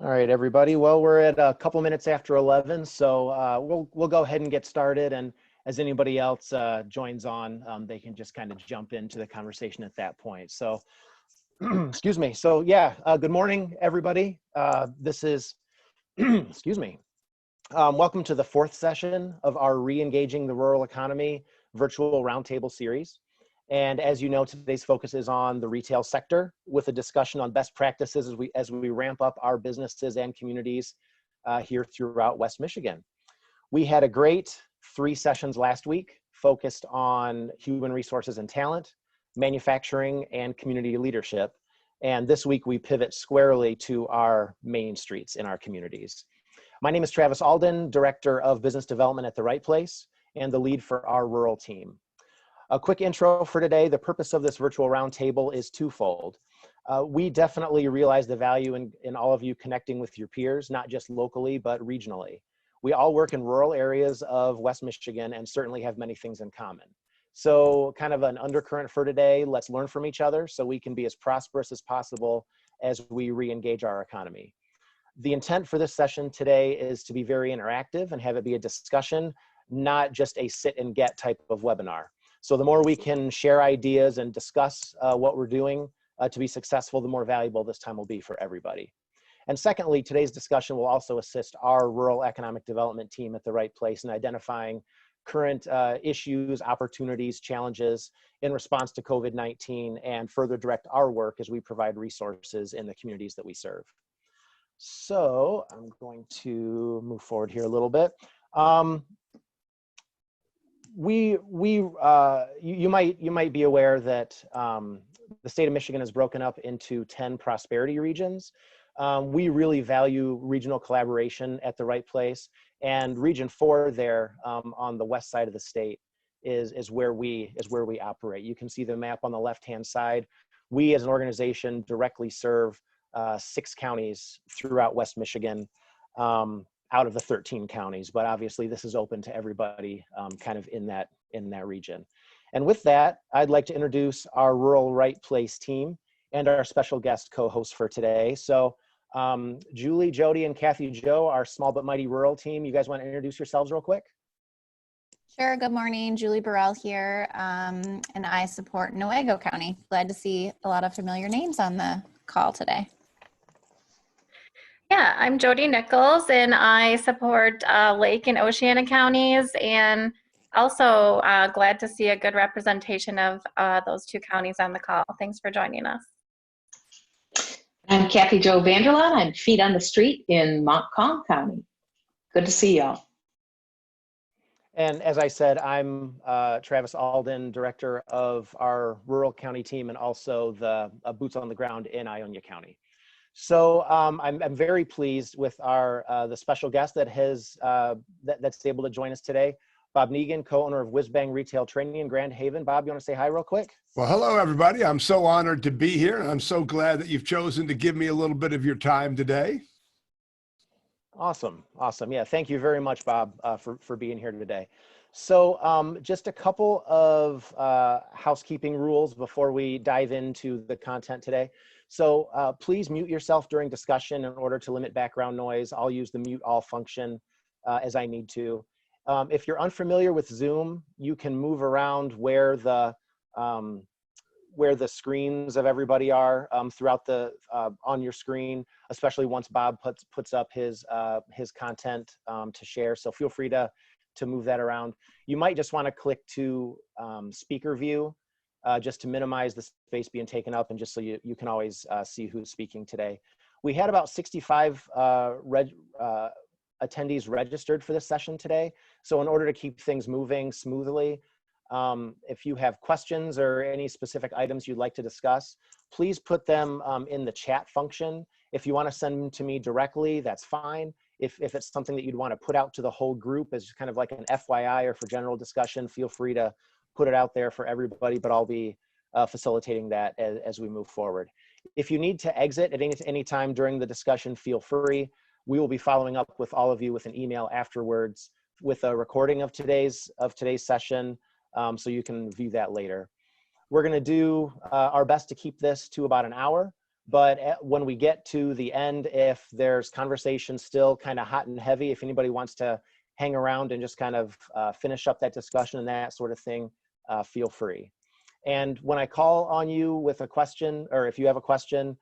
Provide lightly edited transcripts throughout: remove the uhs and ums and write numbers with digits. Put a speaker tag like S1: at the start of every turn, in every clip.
S1: All right, everybody. Well, we're at a couple minutes after 11, so we'll go ahead and get started. And as anybody else joins on, they can just kind of jump into the conversation at that point. So, excuse me. So, yeah, good morning, everybody. This is, excuse me. Welcome to the fourth session of our Re-Engaging the Rural Economy virtual roundtable series. And as you know, today's focus is on the retail sector with a discussion on best practices as we ramp up our businesses and communities here throughout West Michigan. We had a great 3 sessions last week focused on human resources and talent, manufacturing, and community leadership. And this week we pivot squarely to our main streets in our communities. My name is Travis Alden, Director of Business Development at The Right Place and the lead for our rural team. A quick intro for today. The purpose of this virtual roundtable is twofold. We definitely realize the value in all of you connecting with your peers, not just locally, but regionally. We all work in rural areas of West Michigan and certainly have many things in common. So kind of an undercurrent for today, let's learn from each other so we can be as prosperous as possible as we re-engage our economy. The intent for this session today is to be very interactive and have it be a discussion, not just a sit and get type of webinar. So the more we can share ideas and discuss what we're doing to be successful, the more valuable this time will be for everybody. And secondly, today's discussion will also assist our rural economic development team at The Right Place in identifying current issues, opportunities, challenges in response to COVID-19 and further direct our work as we provide resources in the communities that we serve. So I'm going to move forward here a little bit. You might be aware that the state of Michigan is broken up into 10 prosperity regions. We really value regional collaboration at The Right Place, and Region 4 there on the west side of the state is where we operate. You can see the map on the left-hand side. We as an organization directly serve 6 counties throughout West Michigan. Out of the 13 counties, but obviously this is open to everybody kind of in that region. And with that, I'd like to introduce our Rural Right Place team and our special guest co-host for today. So Julie, Jody, and Kathy Jo, our small but mighty rural team, you guys want to introduce yourselves real quick?
S2: Sure, good morning, Julie Burrell here, and I support Newaygo County. Glad to see a lot of familiar names on the call today.
S3: Yeah, I'm Jody Nichols, and I support Lake and Oceana counties, and also glad to see a good representation of those 2 counties on the call. Thanks for joining us.
S4: I'm Kathy Jo Vanderlaan. I'm feet on the street in Montcalm County. Good to see y'all.
S1: And as I said, I'm Travis Alden, Director of our rural county team and also the boots on the ground in Ionia County. So I'm very pleased with the special guest that's able to join us today, Bob Negen, co-owner of WhizBang Retail Training in Grand Haven. Bob, you want to say hi real quick?
S5: Well, hello, everybody. I'm so honored to be here, and I'm so glad that you've chosen to give me a little bit of your time today.
S1: Awesome. Yeah, thank you very much, Bob, for being here today. So just a couple of housekeeping rules before we dive into the content today. So please mute yourself during discussion in order to limit background noise. I'll use the mute all function as I need to. If you're unfamiliar with Zoom, you can move around where the screens of everybody are throughout on your screen, especially once Bob puts up his content to share. So feel free to move that around. You might just want to click to speaker view just to minimize the space being taken up and just so you can always see who's speaking today. We had about 65 attendees registered for this session today. So in order to keep things moving smoothly, if you have questions or any specific items you'd like to discuss, please put them in the chat function. If you want to send them to me directly, that's fine. If it's something that you'd want to put out to the whole group as kind of like an FYI or for general discussion, feel free to put it out there for everybody, but I'll be facilitating that as we move forward. If you need to exit at any time during the discussion, feel free. We will be following up with all of you with an email afterwards with a recording of today's session, so you can view that later. We're going to do our best to keep this to about an hour, But when we get to the end, if there's conversation still kind of hot and heavy, if anybody wants to hang around and just kind of finish up that discussion and that sort of thing, feel free. And when I call on you with a question, or if you have a question,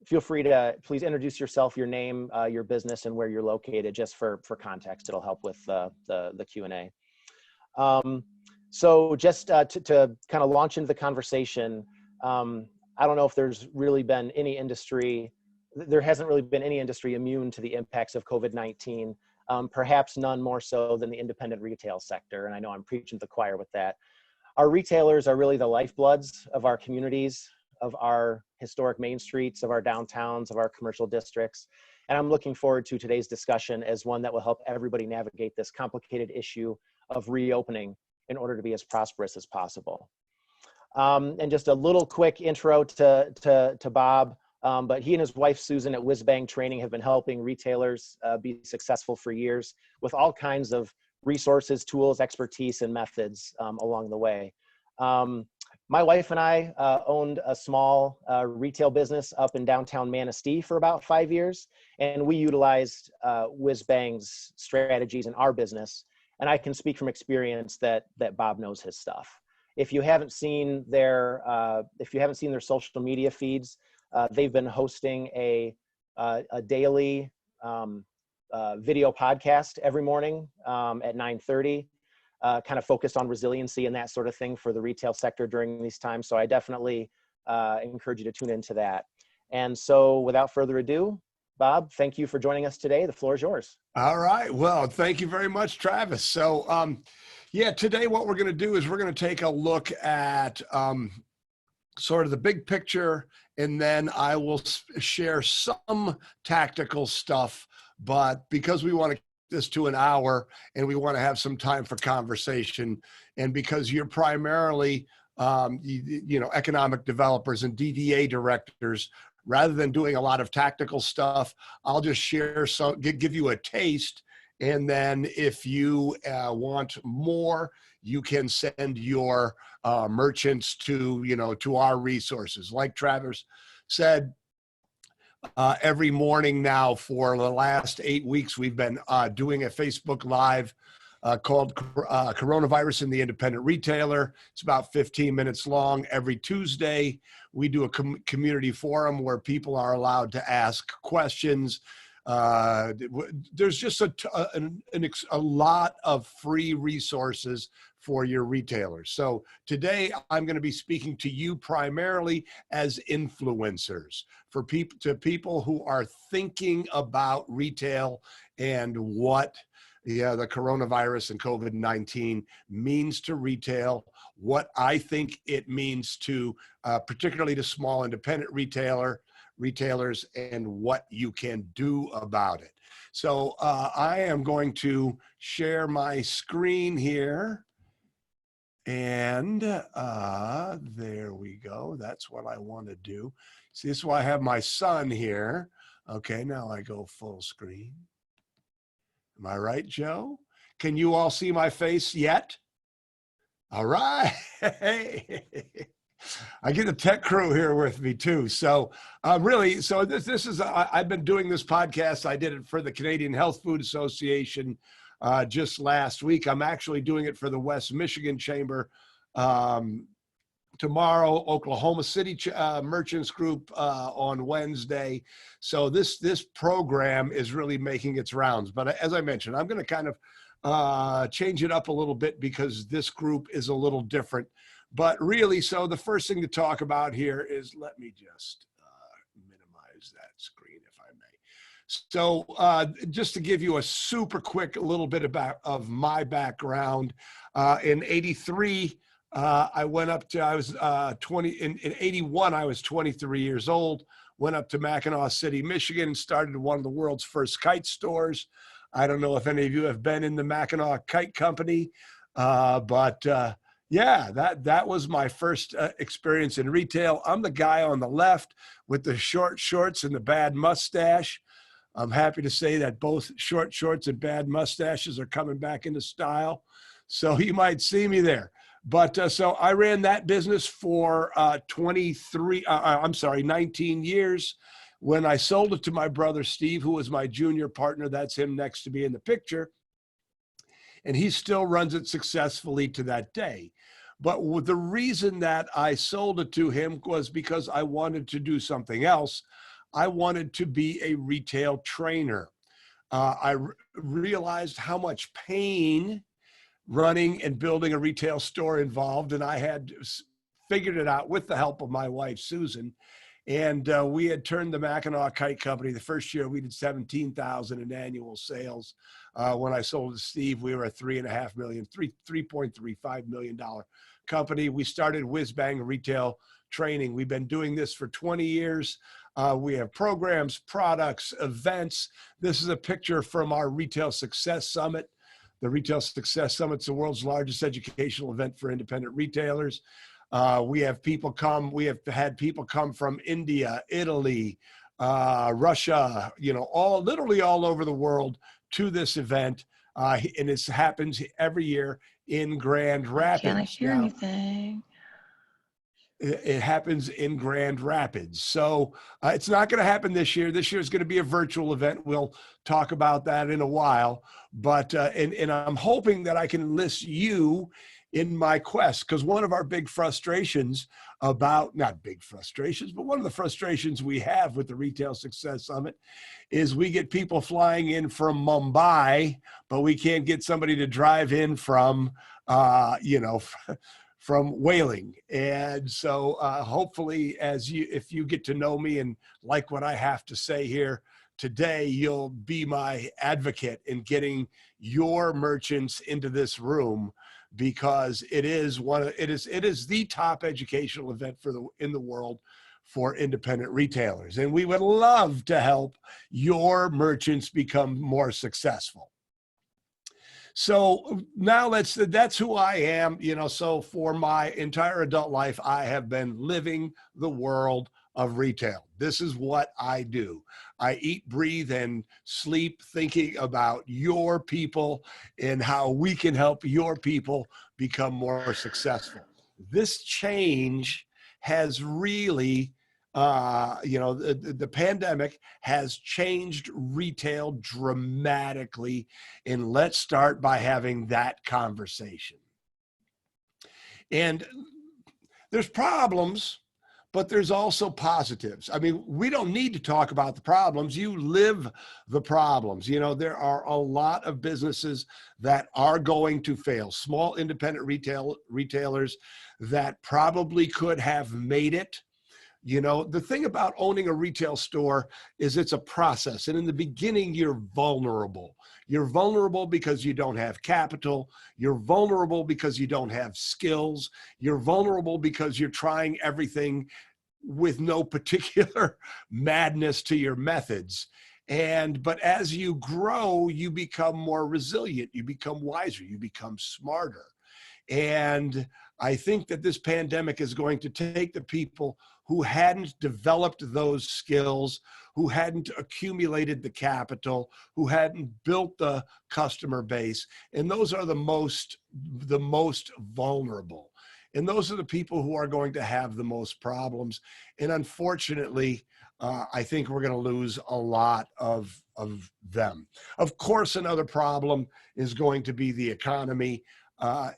S1: feel free to please introduce yourself, your name, your business, and where you're located, just for context. It'll help with the Q&A. So just to kind of launch into the conversation, I don't know if there's really been any industry, there hasn't really been any industry immune to the impacts of COVID-19, perhaps none more so than the independent retail sector. And I know I'm preaching to the choir with that. Our retailers are really the lifebloods of our communities, of our historic main streets, of our downtowns, of our commercial districts. And I'm looking forward to today's discussion as one that will help everybody navigate this complicated issue of reopening in order to be as prosperous as possible. And just a little quick intro to Bob, but he and his wife Susan at WhizBang Training have been helping retailers be successful for years with all kinds of resources, tools, expertise, and methods along the way. My wife and I owned a small retail business up in downtown Manistee for about 5 years, and we utilized WhizBang's strategies in our business. And I can speak from experience that Bob knows his stuff. If you haven't seen their social media feeds, they've been hosting a daily video podcast every morning at 9:30, kind of focused on resiliency and that sort of thing for the retail sector during these times. So I definitely encourage you to tune into that. And so without further ado, Bob, thank you for joining us today. The floor is yours.
S5: All right. Well, thank you very much, Travis. So, yeah, today what we're going to do is we're going to take a look at sort of the big picture, and then I will share some tactical stuff. But because we want to keep this to an hour and we want to have some time for conversation, and because you're primarily, economic developers and DDA directors, rather than doing a lot of tactical stuff, I'll just share some, give you a taste. And then if you want more, you can send your merchants to our resources. Like Travis said, every morning now for the last 8 weeks, we've been doing a Facebook Live called Coronavirus in the Independent Retailer. It's about 15 minutes long. Every Tuesday, we do a community forum where people are allowed to ask questions. There's just a lot of free resources for your retailers. So today I'm going to be speaking to you primarily as influencers, for people who are thinking about retail and what the coronavirus and COVID-19 means to retail, what I think it means to particularly to small independent retailers, and what you can do about it. So I am going to share my screen here. And there we go. That's what I want to do. See, this is why I have my son here. Okay, now I go full screen. Am I right, Joe? Can you all see my face yet? All right. I get the tech crew here with me too. So this is, I've been doing this podcast. I did it for the Canadian Health Food Association just last week. I'm actually doing it for the West Michigan Chamber tomorrow, Oklahoma City Merchants Group on Wednesday. So this program is really making its rounds. But as I mentioned, I'm going to kind of change it up a little bit because this group is a little different. But really, so the first thing to talk about here is, let me just minimize that screen if I may. So just to give you a super quick little bit of my background, in 83, I went up to, I was 20, in 81, I was 23 years old, went up to Mackinac City, Michigan, and started one of the world's first kite stores. I don't know if any of you have been in the Mackinac Kite Company, but yeah, that was my first experience in retail. I'm the guy on the left with the short shorts and the bad mustache. I'm happy to say that both short shorts and bad mustaches are coming back into style. So you might see me there. But so I ran that business for 19 years. When I sold it to my brother, Steve, who was my junior partner, that's him next to me in the picture. And he still runs it successfully to that day. But the reason that I sold it to him was because I wanted to do something else. I wanted to be a retail trainer. I realized how much pain running and building a retail store involved, and I had figured it out with the help of my wife, Susan. And we had turned the Mackinac Kite Company. The first year we did 17,000 in annual sales. When I sold to Steve, we were a $3.35 million company. We started WhizBang retail training. We've been doing this for 20 years. We have programs, products, events. This is a picture from our Retail Success Summit. The Retail Success Summit is the world's largest educational event for independent retailers. We have people come. We have had people come from India, Italy, Russia, literally all over the world to this event. And it happens every year in Grand Rapids.
S6: Can't hear anything.
S5: It happens in Grand Rapids. So it's not going to happen this year. This year is going to be a virtual event. We'll talk about that in a while. But and I'm hoping that I can enlist you in my quest, because one of our big frustrations about, not big frustrations, but one of the frustrations we have with the Retail Success Summit is we get people flying in from Mumbai, but we can't get somebody to drive in from, from Whaling. And so hopefully if you get to know me and like what I have to say here today, you'll be my advocate in getting your merchants into this room, because it is the top educational event in the world for independent retailers. And we would love to help your merchants become more successful. So now that's who I am, so for my entire adult life, I have been living the world of retail. This is what I do. I eat, breathe, and sleep thinking about your people and how we can help your people become more successful. This change has really, the pandemic has changed retail dramatically. And let's start by having that conversation. And there's problems, but there's also positives. I mean, we don't need to talk about the problems. You live the problems. There are a lot of businesses that are going to fail. Small independent retailers that probably could have made it. The thing about owning a retail store is it's a process. And in the beginning, you're vulnerable. You're vulnerable because you don't have capital. You're vulnerable because you don't have skills. You're vulnerable because you're trying everything with no particular madness to your methods. But as you grow, you become more resilient. You become wiser. You become smarter. And I think that this pandemic is going to take the people who hadn't developed those skills, who hadn't accumulated the capital, who hadn't built the customer base, and those are the most vulnerable. And those are the people who are going to have the most problems. And unfortunately, I think we're going to lose a lot of them. Of course, another problem is going to be the economy. A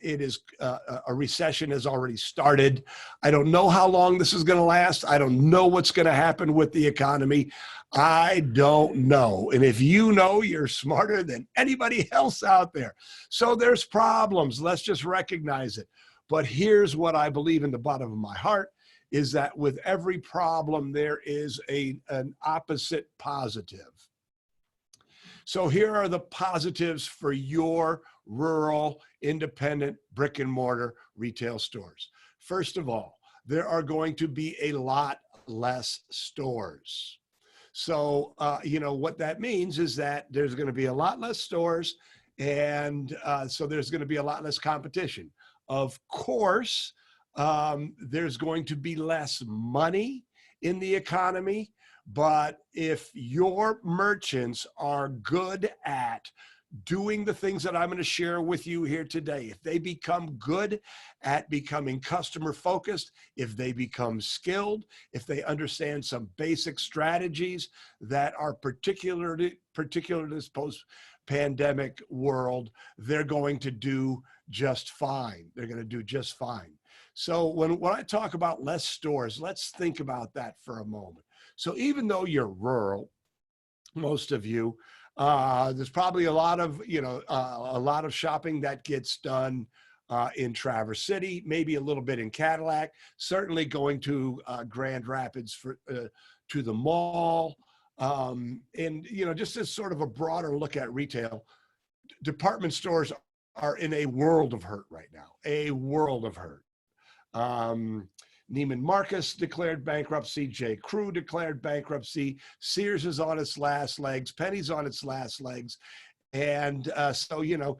S5: recession has already started. I don't know how long this is going to last. I don't know what's going to happen with the economy. I don't know. And if you know, you're smarter than anybody else out there. So there's problems. Let's just recognize it. But here's what I believe in the bottom of my heart, is that with every problem, there is an opposite positive. So here are the positives for your rural, independent, brick and mortar retail stores. First of all, there are going to be a lot less stores. So, what that means is that there's going to be a lot less stores, and so there's going to be a lot less competition. Of course, there's going to be less money in the economy, but if your merchants are good at doing the things that I'm going to share with you here today, if they become good at becoming customer focused, if they become skilled, if they understand some basic strategies that are particular to this post-pandemic world, they're going to do just fine. They're going to do just fine. So when I talk about less stores, let's think about that for a moment. So even though you're rural, most of you, there's probably a lot of, a lot of shopping that gets done in Traverse City, maybe a little bit in Cadillac, certainly going to Grand Rapids to the mall. And, just as sort of a broader look at retail, department stores are in a world of hurt right now, a world of hurt. Neiman Marcus declared bankruptcy. J. Crew declared bankruptcy. Sears is on its last legs. Penny's on its last legs. And so,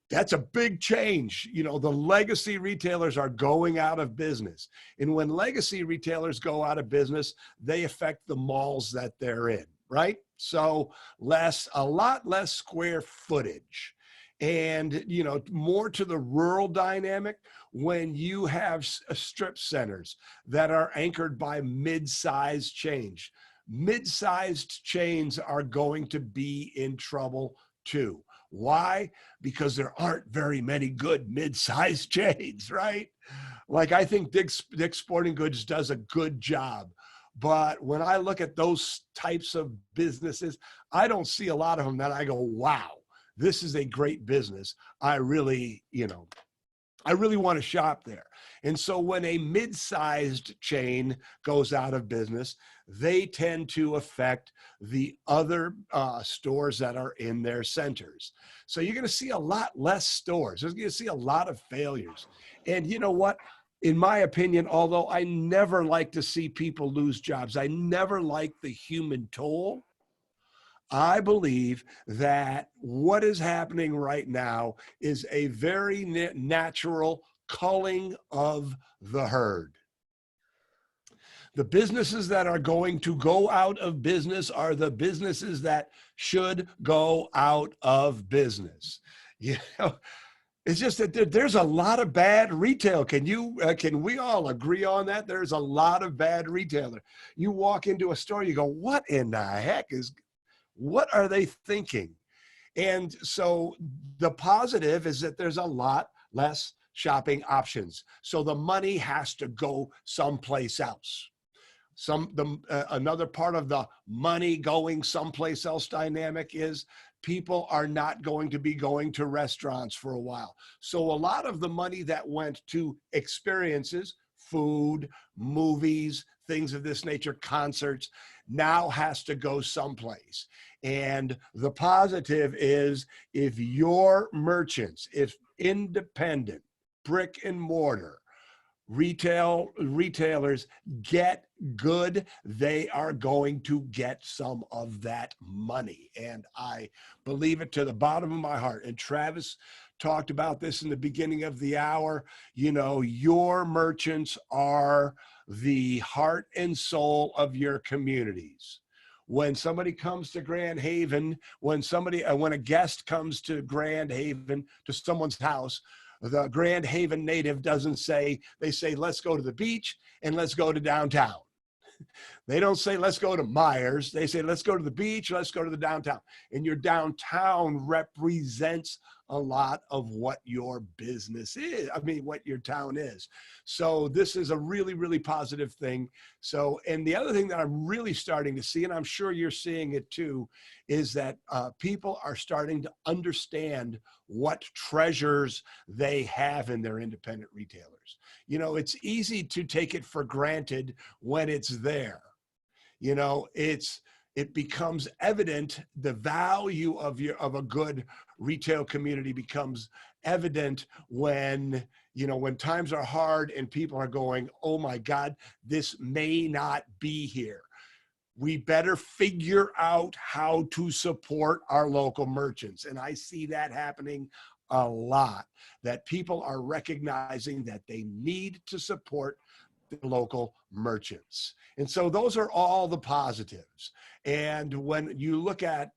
S5: that's a big change. The legacy retailers are going out of business. And when legacy retailers go out of business, they affect the malls that they're in, right? So a lot less square footage. And, more to the rural dynamic, when you have strip centers that are anchored by mid-sized chains, mid-sized chains are going to be in trouble too. Why? Because there aren't very many good mid-sized chains, right? Like, I think Dick's Sporting Goods does a good job. But when I look at those types of businesses, I don't see a lot of them that I go, wow, this is a great business. I really want to shop there. And so when a mid-sized chain goes out of business, they tend to affect the other stores that are in their centers. So you're going to see a lot less stores. You're going to see a lot of failures. And you know what? In my opinion, although I never like to see people lose jobs, I never like the human toll, I believe that what is happening right now is a very natural culling of the herd. The businesses that are going to go out of business are the businesses that should go out of business. It's just that there's a lot of bad retail. Can we all agree on that? There's a lot of bad retailer. You walk into a store, you go, what in the heck what are they thinking? And so the positive is that there's a lot less shopping options. So the money has to go someplace else. Another part of the money going someplace else dynamic is people are not going to be going to restaurants for a while. So a lot of the money that went to experiences, food, movies, things of this nature, concerts, now has to go someplace. And the positive is, if your merchants, if independent, brick and mortar, retailers get good, they are going to get some of that money. And I believe it to the bottom of my heart. And Travis talked about this in the beginning of the hour. Your merchants are the heart and soul of your communities. When somebody comes to Grand Haven, when a guest comes to Grand Haven, to someone's house, the Grand Haven native doesn't say, they say, let's go to the beach and let's go to downtown. They don't say, let's go to Myers. They say, let's go to the beach, let's go to the downtown. And your downtown represents a lot of what your business is. What your town is. So this is a really, really positive thing. So, and the other thing that I'm really starting to see, and I'm sure you're seeing it too, is that people are starting to understand what treasures they have in their independent retailers. It's easy to take it for granted when it's there. It becomes evident, the value of a good retail community becomes evident when times are hard and people are going, oh my God, this may not be here. We better figure out how to support our local merchants. And I see that happening a lot, that people are recognizing that they need to support the local merchants. And so those are all the positives. And when you look at,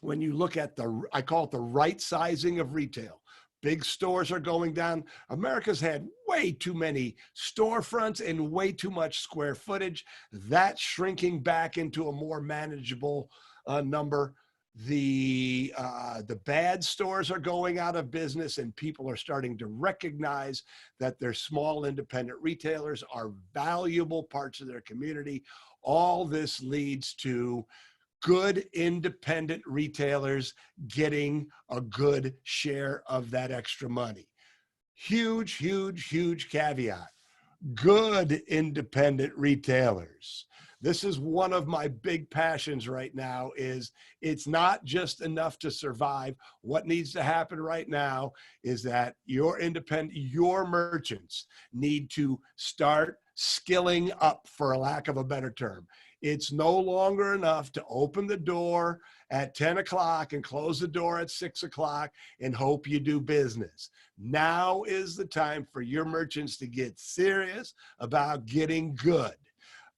S5: when you look at I call it the right sizing of retail. Big stores are going down. America's had way too many storefronts and way too much square footage. That's shrinking back into a more manageable number. The bad stores are going out of business, and people are starting to recognize that their small independent retailers are valuable parts of their community. All this leads to good independent retailers getting a good share of that extra money. Huge, huge, huge caveat. Good independent retailers. This is one of my big passions right now. Is it's not just enough to survive. What needs to happen right now is that your merchants need to start skilling up, for a lack of a better term. It's no longer enough to open the door at 10 o'clock and close the door at 6 o'clock and hope you do business. Now is the time for your merchants to get serious about getting good.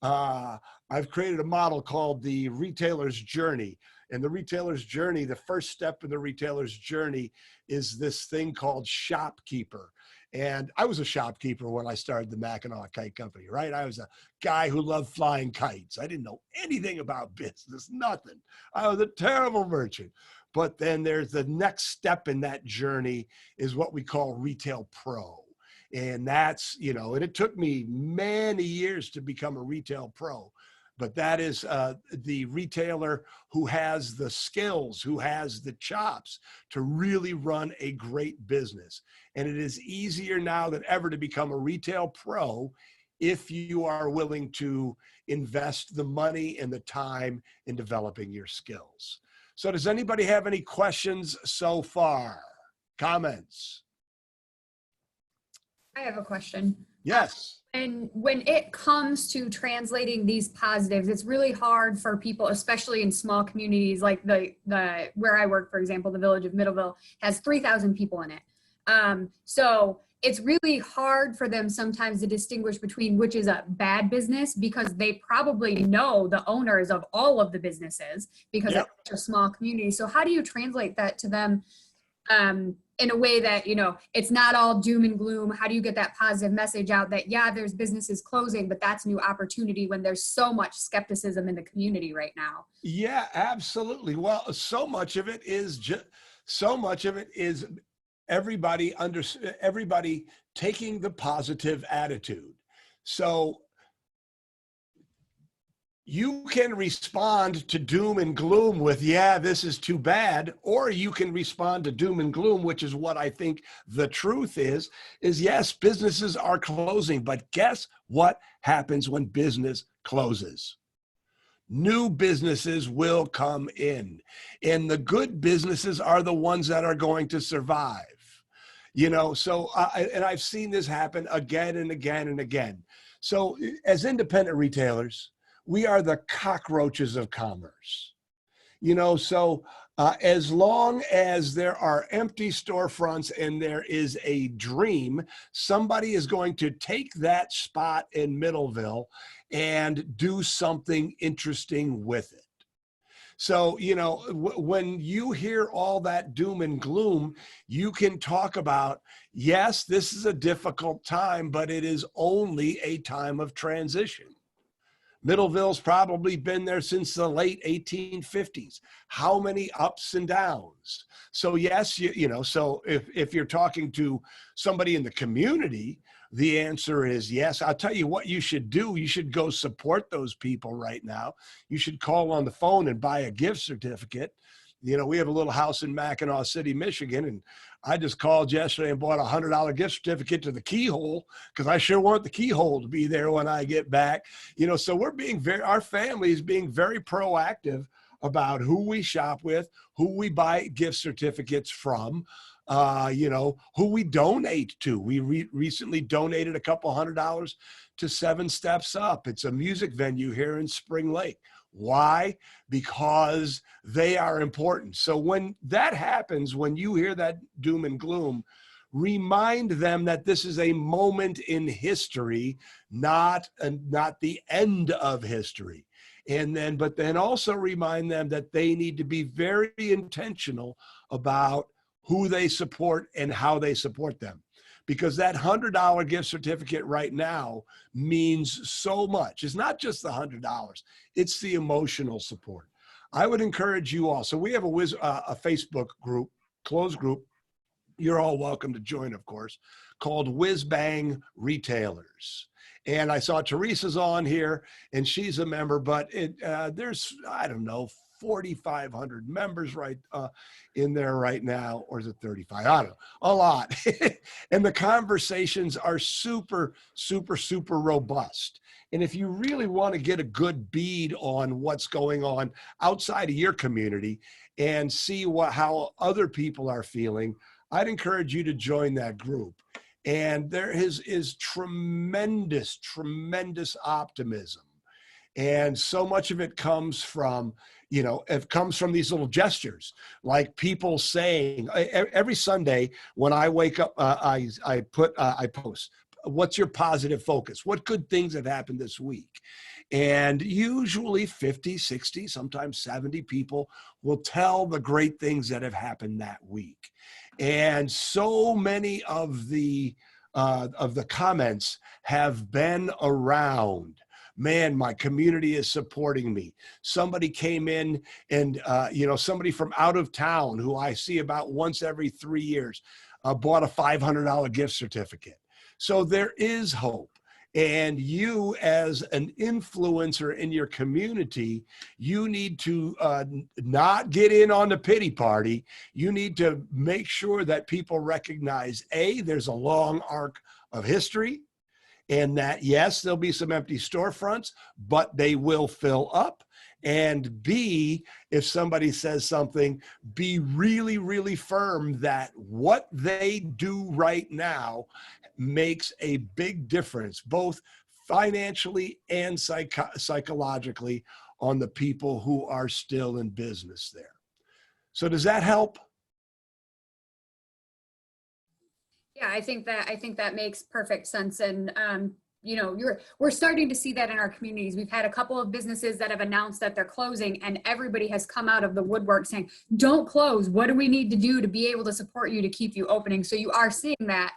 S5: I've created a model called the retailer's journey. And the retailer's journey, the first step in the retailer's journey is this thing called shopkeeper. And I was a shopkeeper when I started the Mackinac Kite Company, right? I was a guy who loved flying kites. I didn't know anything about business, nothing. I was a terrible merchant. But then there's the next step in that journey is what we call retail pro. And that's, and it took me many years to become a retail pro. But that is the retailer who has the skills, who has the chops to really run a great business. And it is easier now than ever to become a retail pro if you are willing to invest the money and the time in developing your skills. So does anybody have any questions so far? Comments?
S6: I have a question.
S5: Yes.
S6: And when it comes to translating these positives, it's really hard for people, especially in small communities like the where I work, for example, the village of Middleville has 3,000 people in it. So it's really hard for them sometimes to distinguish between which is a bad business, because they probably know the owners of all of the businesses because it's such a small community. So how do you translate that to them in a way that, it's not all doom and gloom? How do you get that positive message out that, yeah, there's businesses closing, but that's new opportunity when there's so much skepticism in the community right now?
S5: Yeah, absolutely. Well, so much of it is everybody taking the positive attitude. So you can respond to doom and gloom with, yeah, this is too bad, or you can respond to doom and gloom, which is what I think the truth is yes, businesses are closing, but guess what happens when business closes? New businesses will come in, and the good businesses are the ones that are going to survive. So and I've seen this happen again and again and again. So as independent retailers, we are the cockroaches of commerce. So as long as there are empty storefronts and there is a dream, somebody is going to take that spot in Middleville and do something interesting with it. So, when you hear all that doom and gloom, you can talk about, yes, this is a difficult time, but it is only a time of transition. Middleville's probably been there since the late 1850s. How many ups and downs? So yes, so if you're talking to somebody in the community, the answer is yes. I'll tell you what you should do. You should go support those people right now. You should call on the phone and buy a gift certificate. We have a little house in Mackinac City, Michigan, and I just called yesterday and bought a $100 gift certificate to the Keyhole because I sure want the Keyhole to be there when I get back. So our family is being very proactive about who we shop with, who we buy gift certificates from, who we donate to. We recently donated a couple $100 to 7 Steps Up. It's a music venue here in Spring Lake. Why? Because they are important. So when that happens, when you hear that doom and gloom, remind them that this is a moment in history, not the end of history. But then also remind them that they need to be very intentional about who they support and how they support them. Because that $100 gift certificate right now means so much. It's not just the $100, it's the emotional support. I would encourage you all. So we have a Facebook group, closed group. You're all welcome to join, of course, called WhizBang Retailers. And I saw Teresa's on here, and she's a member, but there's, I don't know, 4,500 members in there right now, or is it 35? I don't know, a lot. And the conversations are super, super, super robust. And if you really want to get a good bead on what's going on outside of your community and see how other people are feeling, I'd encourage you to join that group. And there is tremendous, tremendous optimism. And so much of it comes from, it comes from these little gestures, like people saying, every Sunday when I wake up, I post, what's your positive focus? What good things have happened this week? And usually 50, 60, sometimes 70 people will tell the great things that have happened that week. And so many of the comments have been around, man, my community is supporting me. Somebody came in and, somebody from out of town who I see about once every 3 years bought a $500 gift certificate. So there is hope. And you, as an influencer in your community, you need to not get in on the pity party. You need to make sure that people recognize, A, there's a long arc of history, and that, yes, there'll be some empty storefronts, but they will fill up. And B, if somebody says something, be really, really firm that what they do right now makes a big difference, both financially and psychologically, on the people who are still in business there. So does that help?
S6: Yeah, I think that makes perfect sense. And we're starting to see that in our communities. We've had a couple of businesses that have announced that they're closing, and everybody has come out of the woodwork saying, don't close. What do we need to do to be able to support you to keep you opening? So you are seeing that.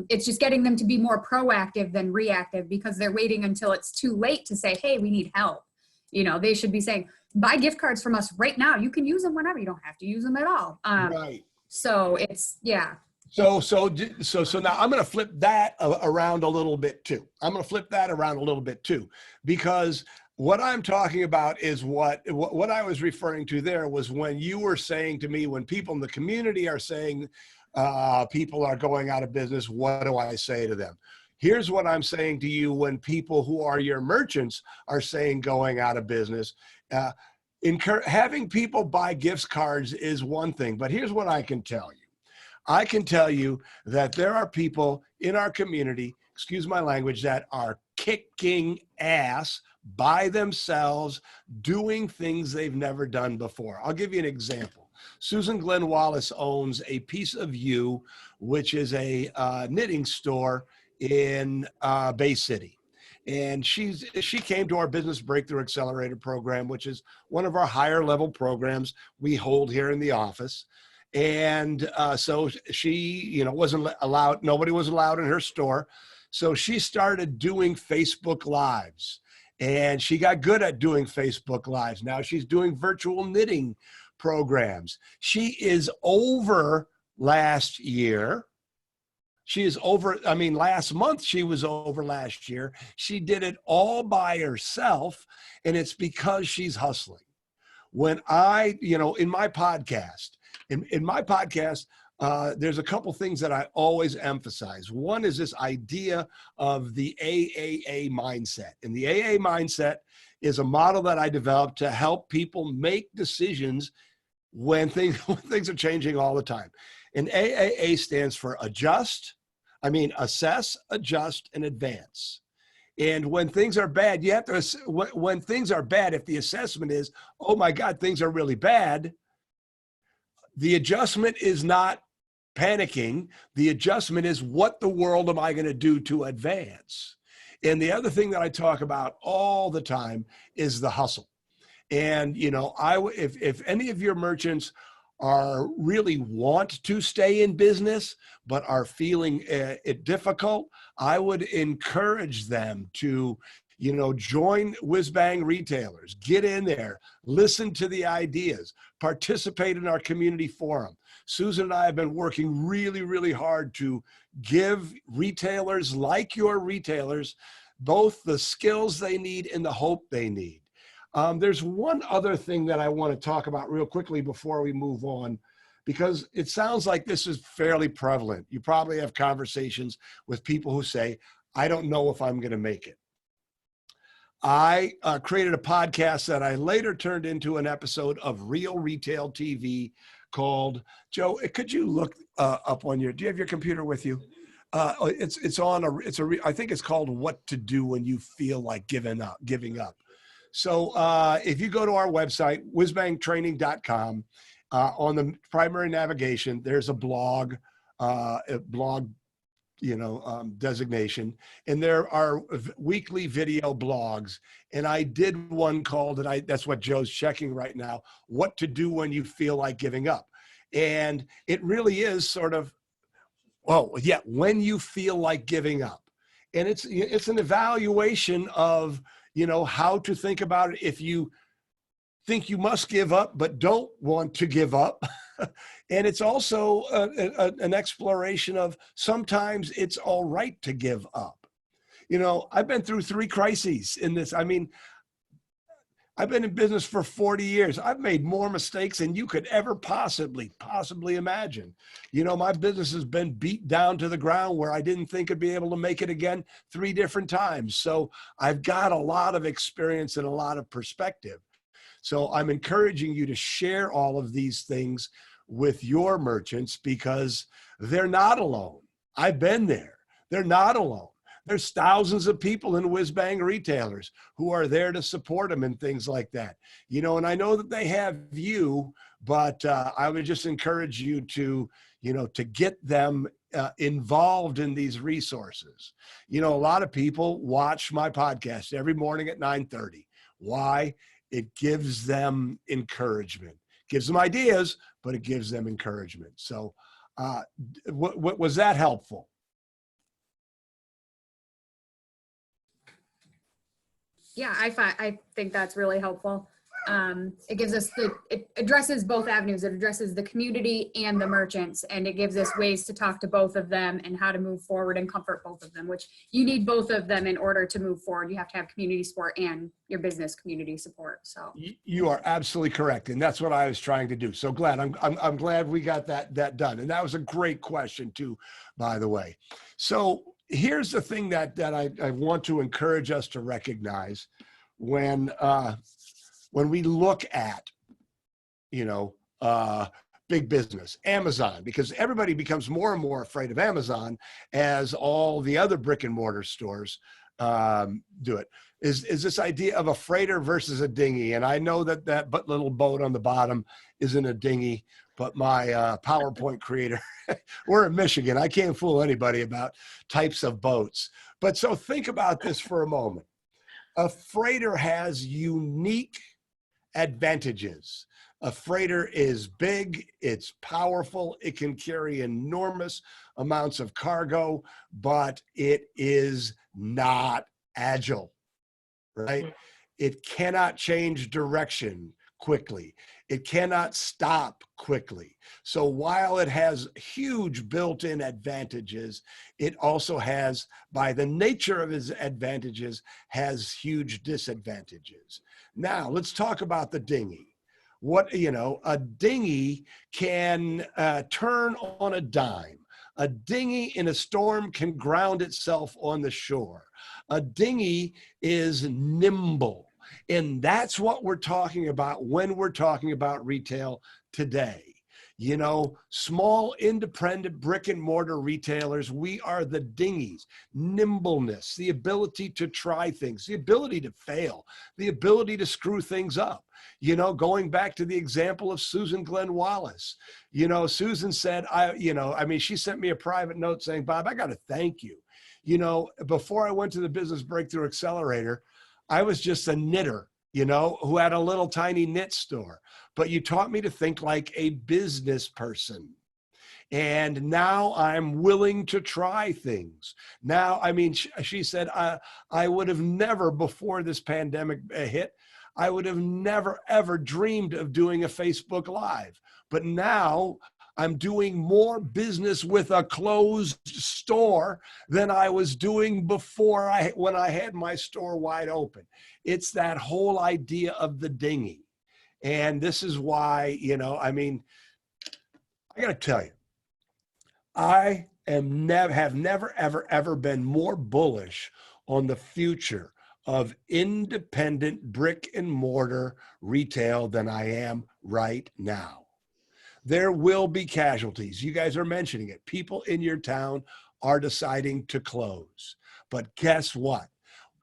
S6: It's just getting them to be more proactive than reactive, because they're waiting until it's too late to say, hey, we need help. They should be saying, buy gift cards from us right now. You can use them whenever. You don't have to use them at all.
S5: Right.
S6: So it's, yeah.
S5: So now I'm going to flip that around a little bit too. Because what I'm talking about is what I was referring to there was when you were saying to me, when people in the community are saying, people are going out of business, what do I say to them? Here's what I'm saying to you when people who are your merchants are saying going out of business. Having people buy gift cards is one thing, but here's what I can tell you. I can tell you that there are people in our community, excuse my language, that are kicking ass by themselves, doing things they've never done before. I'll give you an example. Susan Glenn Wallace owns A Piece of You, which is a knitting store in Bay City. And she came to our Business Breakthrough Accelerator program, which is one of our higher level programs we hold here in the office. And so she, wasn't allowed, nobody was allowed in her store. So she started doing Facebook Lives, and she got good at doing Facebook Lives. Now she's doing virtual knitting programs. She is over last year. Last month she was over last year. She did it all by herself, and it's because she's hustling. When in my podcast, there's a couple things that I always emphasize. One is this idea of the AAA mindset. And the AA mindset is a model that I developed to help people make decisions when things are changing all the time. And AAA stands for assess, adjust, and advance. And when things are bad, if the assessment is, oh my God, things are really bad, the adjustment is not panicking. The adjustment is, what the world am I going to do to advance? And the other thing that I talk about all the time is the hustle. And, you know, if any of your merchants are really want to stay in business, but are feeling it difficult, I would encourage them to, you know, join WhizBang retailers, get in there, listen to the ideas, participate in our community forum. Susan and I have been working really, really hard to give retailers like your retailers both the skills they need and the hope they need. There's one other thing that I want to talk about real quickly before we move on, because it sounds like this is fairly prevalent. You probably have conversations with people who say, I don't know if I'm going to make it. I created a podcast that I later turned into an episode of Real Retail TV called, Joe, could you look up on your, do you have your computer with you? I think it's called What to Do When You Feel Like Giving Up. So if you go to our website, whizbangtraining.com, on the primary navigation, there's a blog designation, and there are weekly video blogs. And I did one called, and that's what Joe's checking right now, What to Do When You Feel Like Giving Up. And it really is sort of, when you feel like giving up. And it's an evaluation of, you know, how to think about it if you think you must give up but don't want to give up. And it's also an exploration of sometimes it's all right to give up. You know, I've been through 3 crises in this. I mean, I've been in business for 40 years. I've made more mistakes than you could ever possibly imagine. You know, my business has been beat down to the ground where I didn't think I'd be able to make it again 3 different times. So I've got a lot of experience and a lot of perspective. So I'm encouraging you to share all of these things with your merchants because they're not alone. I've been there. They're not alone. There's thousands of people in WhizBang retailers who are there to support them and things like that. You know, and I know that they have you, but I would just encourage you to, you know, to get them involved in these resources. You know, a lot of people watch my podcast every morning at 9:30. Why? It gives them encouragement, gives them ideas, but it gives them encouragement. So what was that helpful?
S6: Yeah, I think that's really helpful. It gives us it addresses both avenues. It addresses the community and the merchants, and it gives us ways to talk to both of them and how to move forward and comfort both of them, which you need both of them in order to move forward. You have to have community support and your business community support. So
S5: you are absolutely correct. And that's what I was trying to do. So glad, I'm glad we got that done. And that was a great question too, by the way. So here's the thing that I want to encourage us to recognize when we look at, you know, big business, Amazon, because everybody becomes more and more afraid of Amazon as all the other brick and mortar stores do it, is this idea of a freighter versus a dinghy. And I know that little boat on the bottom isn't a dinghy, but my PowerPoint creator, we're in Michigan. I can't fool anybody about types of boats. But so think about this for a moment. A freighter has unique advantages. A freighter is big, it's powerful, it can carry enormous amounts of cargo, but it is not agile, right? It cannot change direction quickly. It cannot stop quickly. So while it has huge built-in advantages, it also has, by the nature of its advantages, has huge disadvantages. Now, let's talk about the dinghy. A dinghy can turn on a dime. A dinghy in a storm can ground itself on the shore. A dinghy is nimble. And that's what we're talking about when we're talking about retail today. You know, small independent brick and mortar retailers, we are the dinghies. Nimbleness, the ability to try things, the ability to fail, the ability to screw things up. You know, going back to the example of Susan Glenn Wallace, you know, Susan said, she sent me a private note saying, Bob, I got to thank you. You know, before I went to the Business Breakthrough Accelerator, I was just a knitter, you know, who had a little tiny knit store. But you taught me to think like a business person. And now I'm willing to try things. Now, I mean, she said, I would have never, before this pandemic hit, I would have never, ever dreamed of doing a Facebook Live. But now I'm doing more business with a closed store than I was doing before when I had my store wide open. It's that whole idea of the dinghy. And this is why, you know, I mean, I got to tell you, I have never, ever been more bullish on the future of independent brick and mortar retail than I am right now. There will be casualties. You guys are mentioning it. People in your town are deciding to close. But guess what?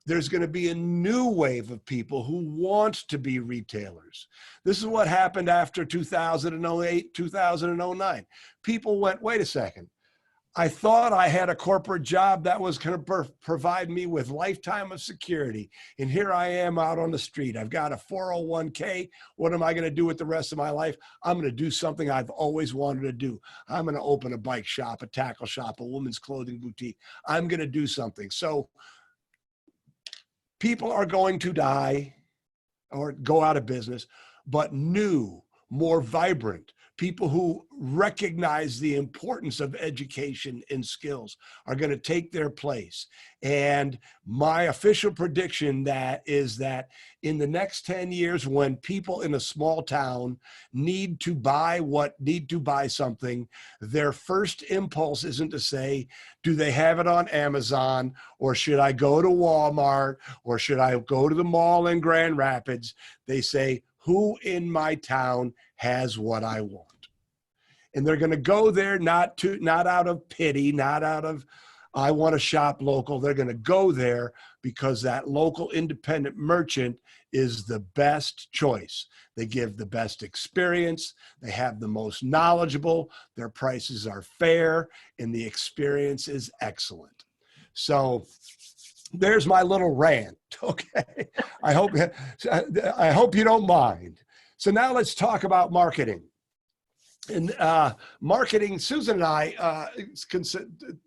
S5: There's going to be a new wave of people who want to be retailers. This is what happened after 2008, 2009. People went, wait a second. I thought I had a corporate job that was going to provide me with lifetime of security. And here I am out on the street. I've got a 401k. What am I going to do with the rest of my life? I'm going to do something I've always wanted to do. I'm going to open a bike shop, a tackle shop, a women's clothing boutique. I'm going to do something. So people are going to die or go out of business, but new, more vibrant, people who recognize the importance of education and skills are going to take their place. And my official prediction is that in the next 10 years, when people in a small town need to buy something, their first impulse isn't to say, do they have it on Amazon, or should I go to Walmart, or should I go to the mall in Grand Rapids? They say, who in my town has what I want? And they're going to go there not out of pity, not out of I want to shop local. They're going to go there because that local independent merchant is the best choice. They give the best experience. They have the most knowledgeable. Their prices are fair, and the experience is excellent. So there's my little rant. Okay, I hope you don't mind. So now let's talk about marketing. And marketing, Susan and I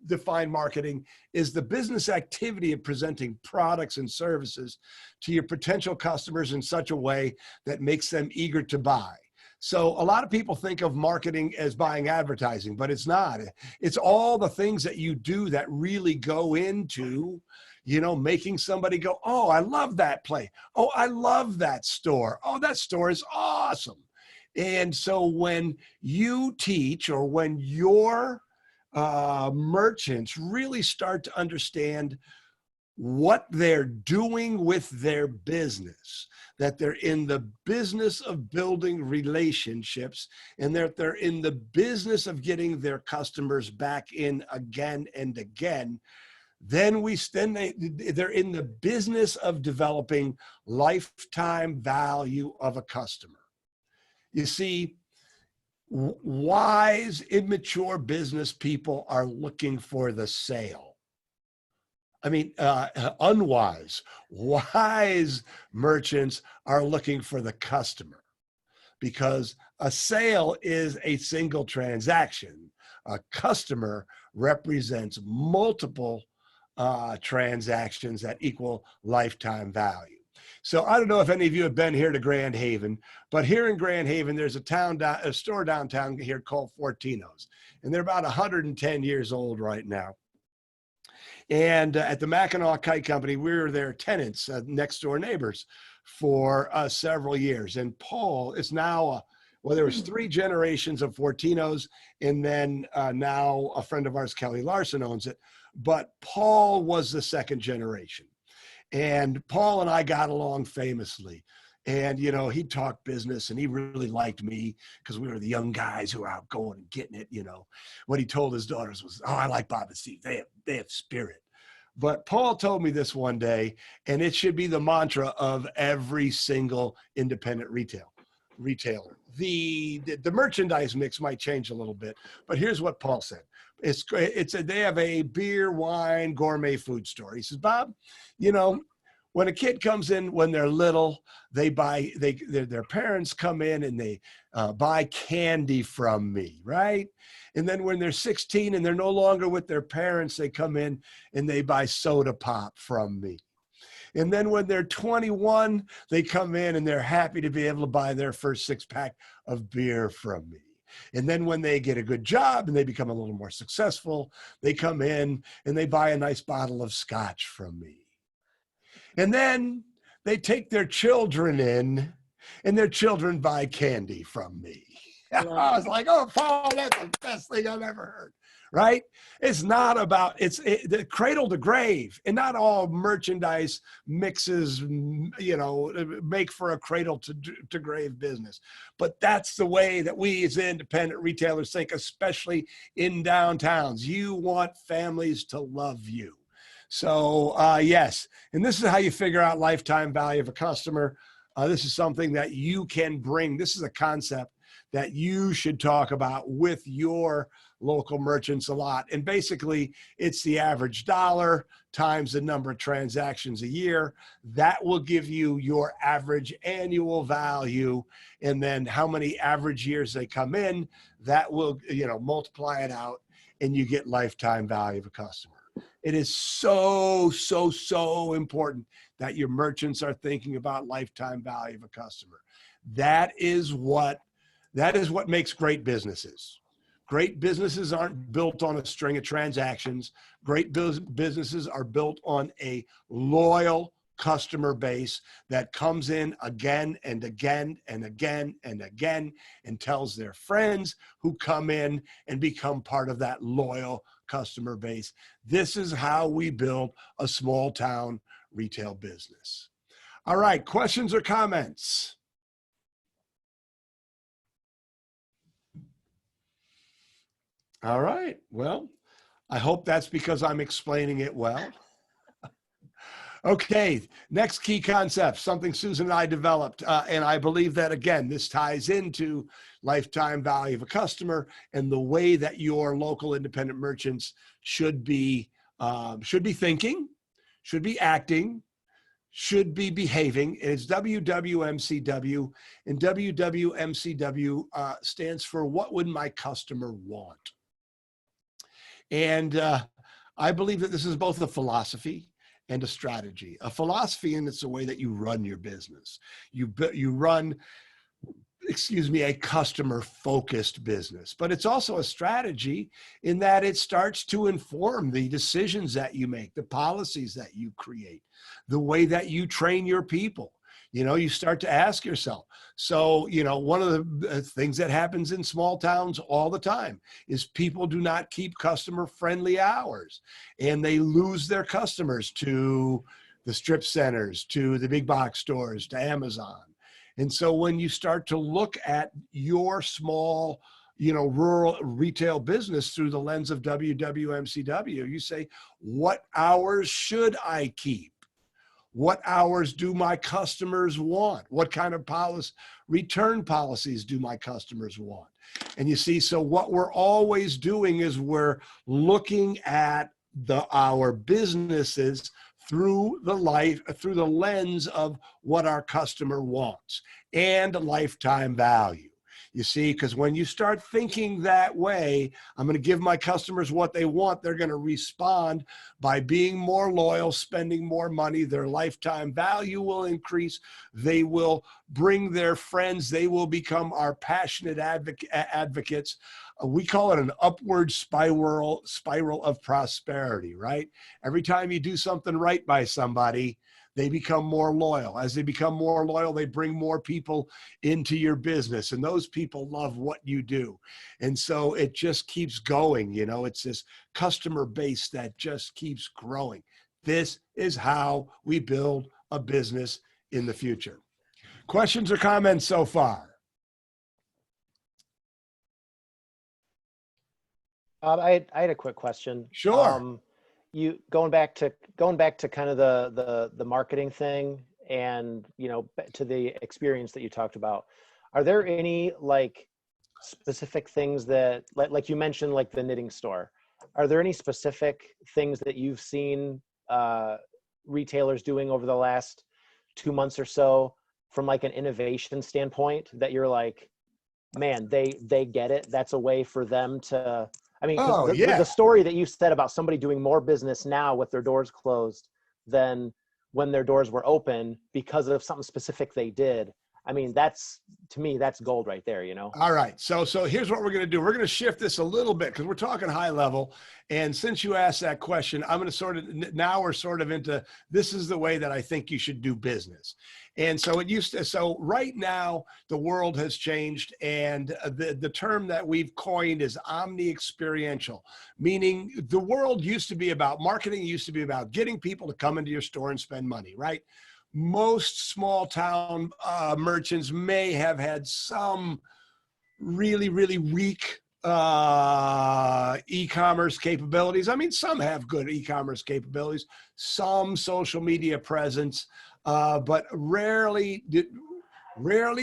S5: define marketing is the business activity of presenting products and services to your potential customers in such a way that makes them eager to buy. So a lot of people think of marketing as buying advertising, but it's not. It's all the things that you do that really go into, you know, making somebody go, oh, I love that place. Oh, I love that store. Oh, that store is awesome. And so when you teach, or when your merchants really start to understand what they're doing with their business, that they're in the business of building relationships, and that they're in the business of getting their customers back in again and again, then they're in the business of developing lifetime value of a customer. You see, wise, immature business people are looking for the sale. I mean, unwise, wise merchants are looking for the customer, because a sale is a single transaction. A customer represents multiple transactions that equal lifetime value. So I don't know if any of you have been here to Grand Haven, but here in Grand Haven, there's a store downtown here called Fortino's, and they're about 110 years old right now. And at the Mackinac Kite Company, we were their tenants, next door neighbors, for several years. And Paul is now, well, there was 3 generations of Fortino's, and then now a friend of ours, Kelly Larson, owns it. But Paul was the 2nd generation. And Paul and I got along famously. And, you know, he'd talk business, and he really liked me because we were the young guys who were out going and getting it, you know. What he told his daughters was, oh, I like Bob and Steve. They have spirit. But Paul told me this one day, and it should be the mantra of every single independent retailer. The merchandise mix might change a little bit, but here's what Paul said. They have a beer, wine, gourmet food store. He says, Bob, you know, when a kid comes in when they're little, their parents come in and they buy candy from me, right? And then when they're 16 and they're no longer with their parents, they come in and they buy soda pop from me. And then when they're 21, they come in and they're happy to be able to buy their first 6-pack of beer from me. And then when they get a good job and they become a little more successful, they come in and they buy a nice bottle of scotch from me. And then they take their children in and their children buy candy from me. I was like, oh, Paul, that's the best thing I've ever heard, right? It's not about, the cradle to grave, and not all merchandise mixes, you know, make for a cradle to grave business. But that's the way that we as independent retailers think, especially in downtowns. You want families to love you. So yes, and this is how you figure out lifetime value of a customer. This is something that you can bring. This is a concept that you should talk about with your local merchants a lot. And basically, it's the average dollar times the number of transactions a year. That will give you your average annual value. And then how many average years they come in, that will, you know, multiply it out and you get lifetime value of a customer. It is so, so, so important that your merchants are thinking about lifetime value of a customer. That is what makes great businesses. Great businesses aren't built on a string of transactions. Great businesses are built on a loyal customer base that comes in again and again and again and again and tells their friends who come in and become part of that loyal customer base. This is how we build a small town retail business. All right, questions or comments? All right, well, I hope that's because I'm explaining it well. Okay, next key concept, something Susan and I developed, and I believe that, again, this ties into lifetime value of a customer and the way that your local independent merchants should be thinking, should be acting, should be behaving. It's WWMCW, and WWMCW stands for What Would My Customer Want? And I believe that this is both a philosophy and a strategy. A philosophy, and it's the way that you run your business. You run, a customer-focused business. But it's also a strategy in that it starts to inform the decisions that you make, the policies that you create, the way that you train your people. You know, you start to ask yourself. So, you know, one of the things that happens in small towns all the time is people do not keep customer-friendly hours, and they lose their customers to the strip centers, to the big box stores, to Amazon. And so when you start to look at your small, you know, rural retail business through the lens of WWMCW, you say, what hours should I keep? What hours do my customers want? What kind of return policies do my customers want? And you see, so what we're always doing is we're looking at our businesses through the lens of what our customer wants and lifetime value. You see, because when you start thinking that way, I'm going to give my customers what they want, they're going to respond by being more loyal, spending more money, their lifetime value will increase, they will bring their friends, they will become our passionate advocates. We call it an upward spiral of prosperity, right? Every time you do something right by somebody, they become more loyal. As they become more loyal, they bring more people into your business, and those people love what you do. And so it just keeps going. You know, it's this customer base that just keeps growing. This is how we build a business in the future. Questions or comments so far?
S1: I had a quick question.
S5: Sure.
S1: You going back to kind of the marketing thing, and you know, to the experience that you talked about, are there any like specific things that like you mentioned, like the knitting store, are there any specific things that you've seen retailers doing over the last 2 months or so from like an innovation standpoint that you're like, man, they get it? That's a way for them to, I mean, 'cause
S5: Oh,
S1: the,
S5: yeah.
S1: the story that you said about somebody doing more business now with their doors closed than when their doors were open because of something specific they did. I mean, that's, to me, that's gold right there, you know?
S5: All right. So here's what we're going to do. We're going to shift this a little bit because we're talking high level. And since you asked that question, I'm going to now we're sort of into, this is the way that I think you should do business. And so so right now the world has changed, and the term that we've coined is omni-experiential, meaning the world used to be about marketing, used to be about getting people to come into your store and spend money, right? Most small town merchants may have had some really, really weak e-commerce capabilities. I mean, some have good e-commerce capabilities, some social media presence, but rarely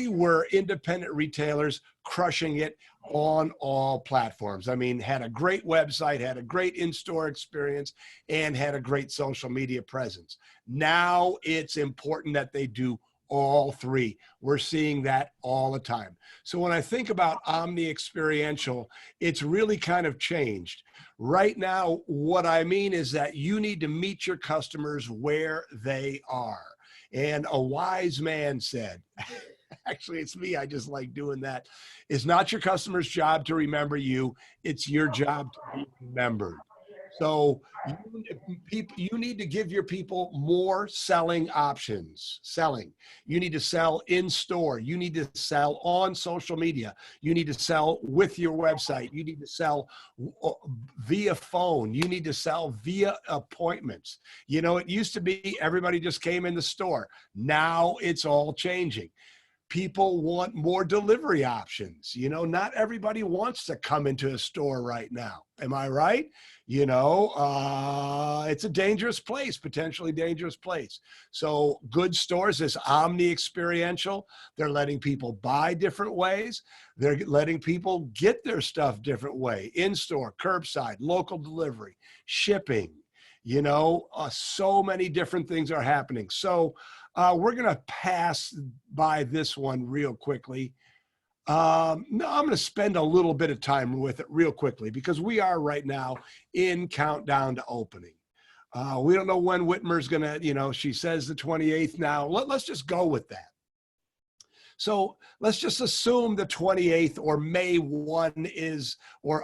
S5: were independent retailers crushing it on all platforms. I mean, had a great website, had a great in-store experience, and had a great social media presence. Now it's important that they do all three. We're seeing that all the time. So when I think about omni-experiential, it's really kind of changed. Right now, what I mean is that you need to meet your customers where they are. And a wise man said, actually, it's me, I just like doing that. It's not your customer's job to remember you. It's your job to be remembered. So you need to give your people more selling options. You need to sell in store. You need to sell on social media. You need to sell with your website. You need to sell via phone. You need to sell via appointments. You know, it used to be everybody just came in the store. Now it's all changing. People want more delivery options. You know, not everybody wants to come into a store right now. Am I right? You know, it's a dangerous place, potentially dangerous place. So good stores is omni-experiential. They're letting people buy different ways. They're letting people get their stuff different way. In-store, curbside, local delivery, shipping, you know, so many different things are happening. So we're going to pass by this one real quickly. No, I'm going to spend a little bit of time with it real quickly because we are right now in countdown to opening. We don't know when Whitmer's going to, you know, she says the 28th now. Let's just go with that. So let's just assume the 28th or May 1 is, or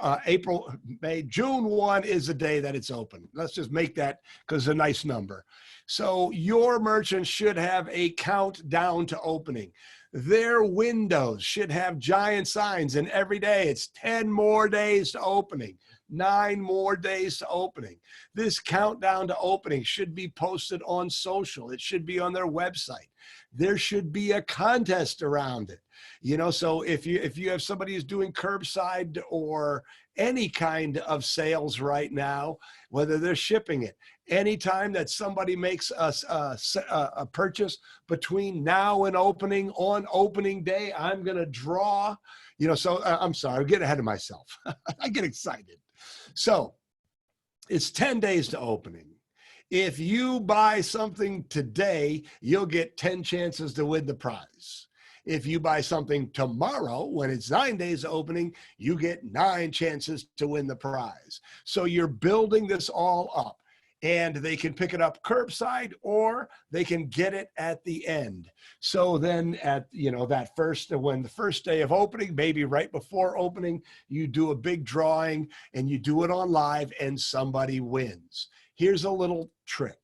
S5: June 1 is the day that it's open. Let's just make that because it's a nice number. So your merchant should have a countdown to opening. Their windows should have giant signs, and every day it's 10 more days to opening, 9 more days to opening. This countdown to opening should be posted on social. It should be on their website. There should be a contest around it. You know, so if you have somebody who's doing curbside or any kind of sales right now, whether they're shipping it, anytime that somebody makes a purchase between now and opening, on opening day, I'm going to draw, you know, so I'm sorry, I'm getting ahead of myself. I get excited. So it's 10 days to opening. If you buy something today, you'll get 10 chances to win the prize. If you buy something tomorrow, when it's 9 days to opening, you get 9 chances to win the prize. So you're building this all up, and they can pick it up curbside or they can get it at the end. So then at, you know, that when the first day of opening, maybe right before opening, you do a big drawing and you do it on live and somebody wins. Here's a little trick.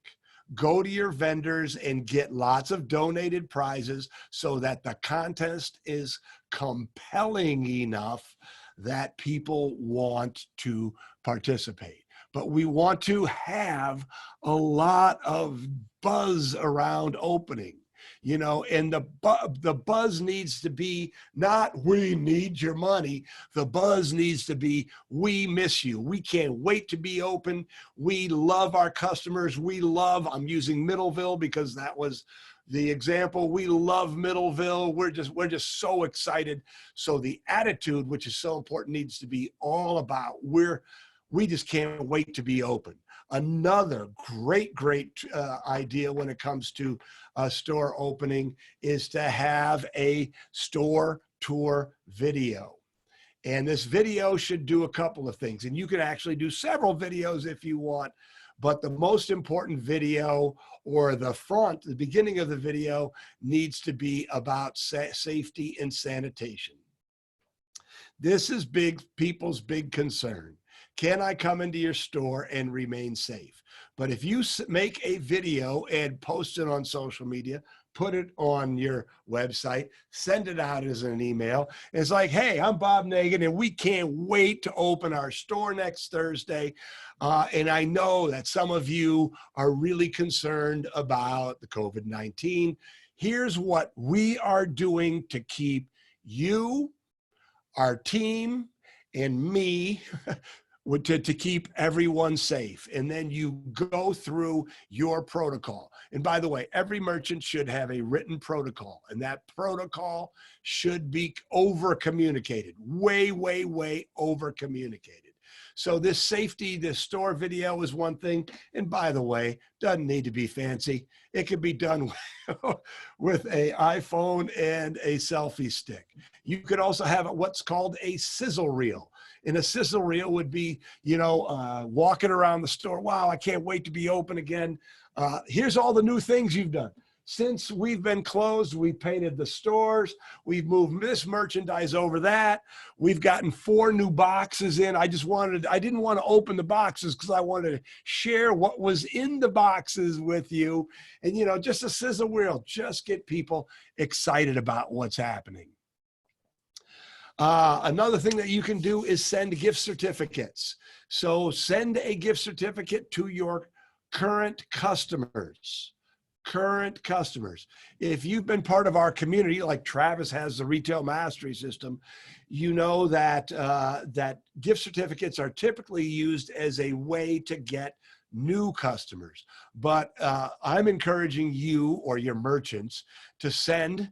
S5: Go to your vendors and get lots of donated prizes so that the contest is compelling enough that people want to participate. But we want to have a lot of buzz around opening, you know, and the buzz needs to be not "we need your money." The buzz needs to be "we miss you. We can't wait to be open. We love our customers. I'm using Middleville because that was the example. We love Middleville. We're just so excited." So the attitude, which is so important, needs to be all about We just can't wait to be open. Another great idea when it comes to a store opening is to have a store tour video. And this video should do a couple of things. And you can actually do several videos if you want, but the most important video, or the beginning of the video, needs to be about safety and sanitation. This is people's big concern. Can I come into your store and remain safe? But if you make a video and post it on social media, put it on your website, send it out as an email. It's like, hey, I'm Bob Negen, and we can't wait to open our store next Thursday. And I know that some of you are really concerned about the COVID-19. Here's what we are doing to keep you, our team, and me to keep everyone safe. And then you go through your protocol. And by the way, every merchant should have a written protocol, and that protocol should be over communicated, way over communicated. So this store video is one thing. And by the way, doesn't need to be fancy. It can be done with an iPhone and a selfie stick. You could also have what's called a sizzle reel. And a sizzle reel would be, walking around the store. Wow, I can't wait to be open again. Here's all the new things you've done. Since we've been closed, we painted the stores. We've moved this merchandise over that. We've gotten 4 new boxes in. I didn't want to open the boxes because I wanted to share what was in the boxes with you. And, just a sizzle reel, just get people excited about what's happening. Another thing that you can do is send gift certificates. So send a gift certificate to your current customers. If you've been part of our community, like Travis has the Retail Mastery System, you know that that gift certificates are typically used as a way to get new customers. But I'm encouraging you or your merchants to send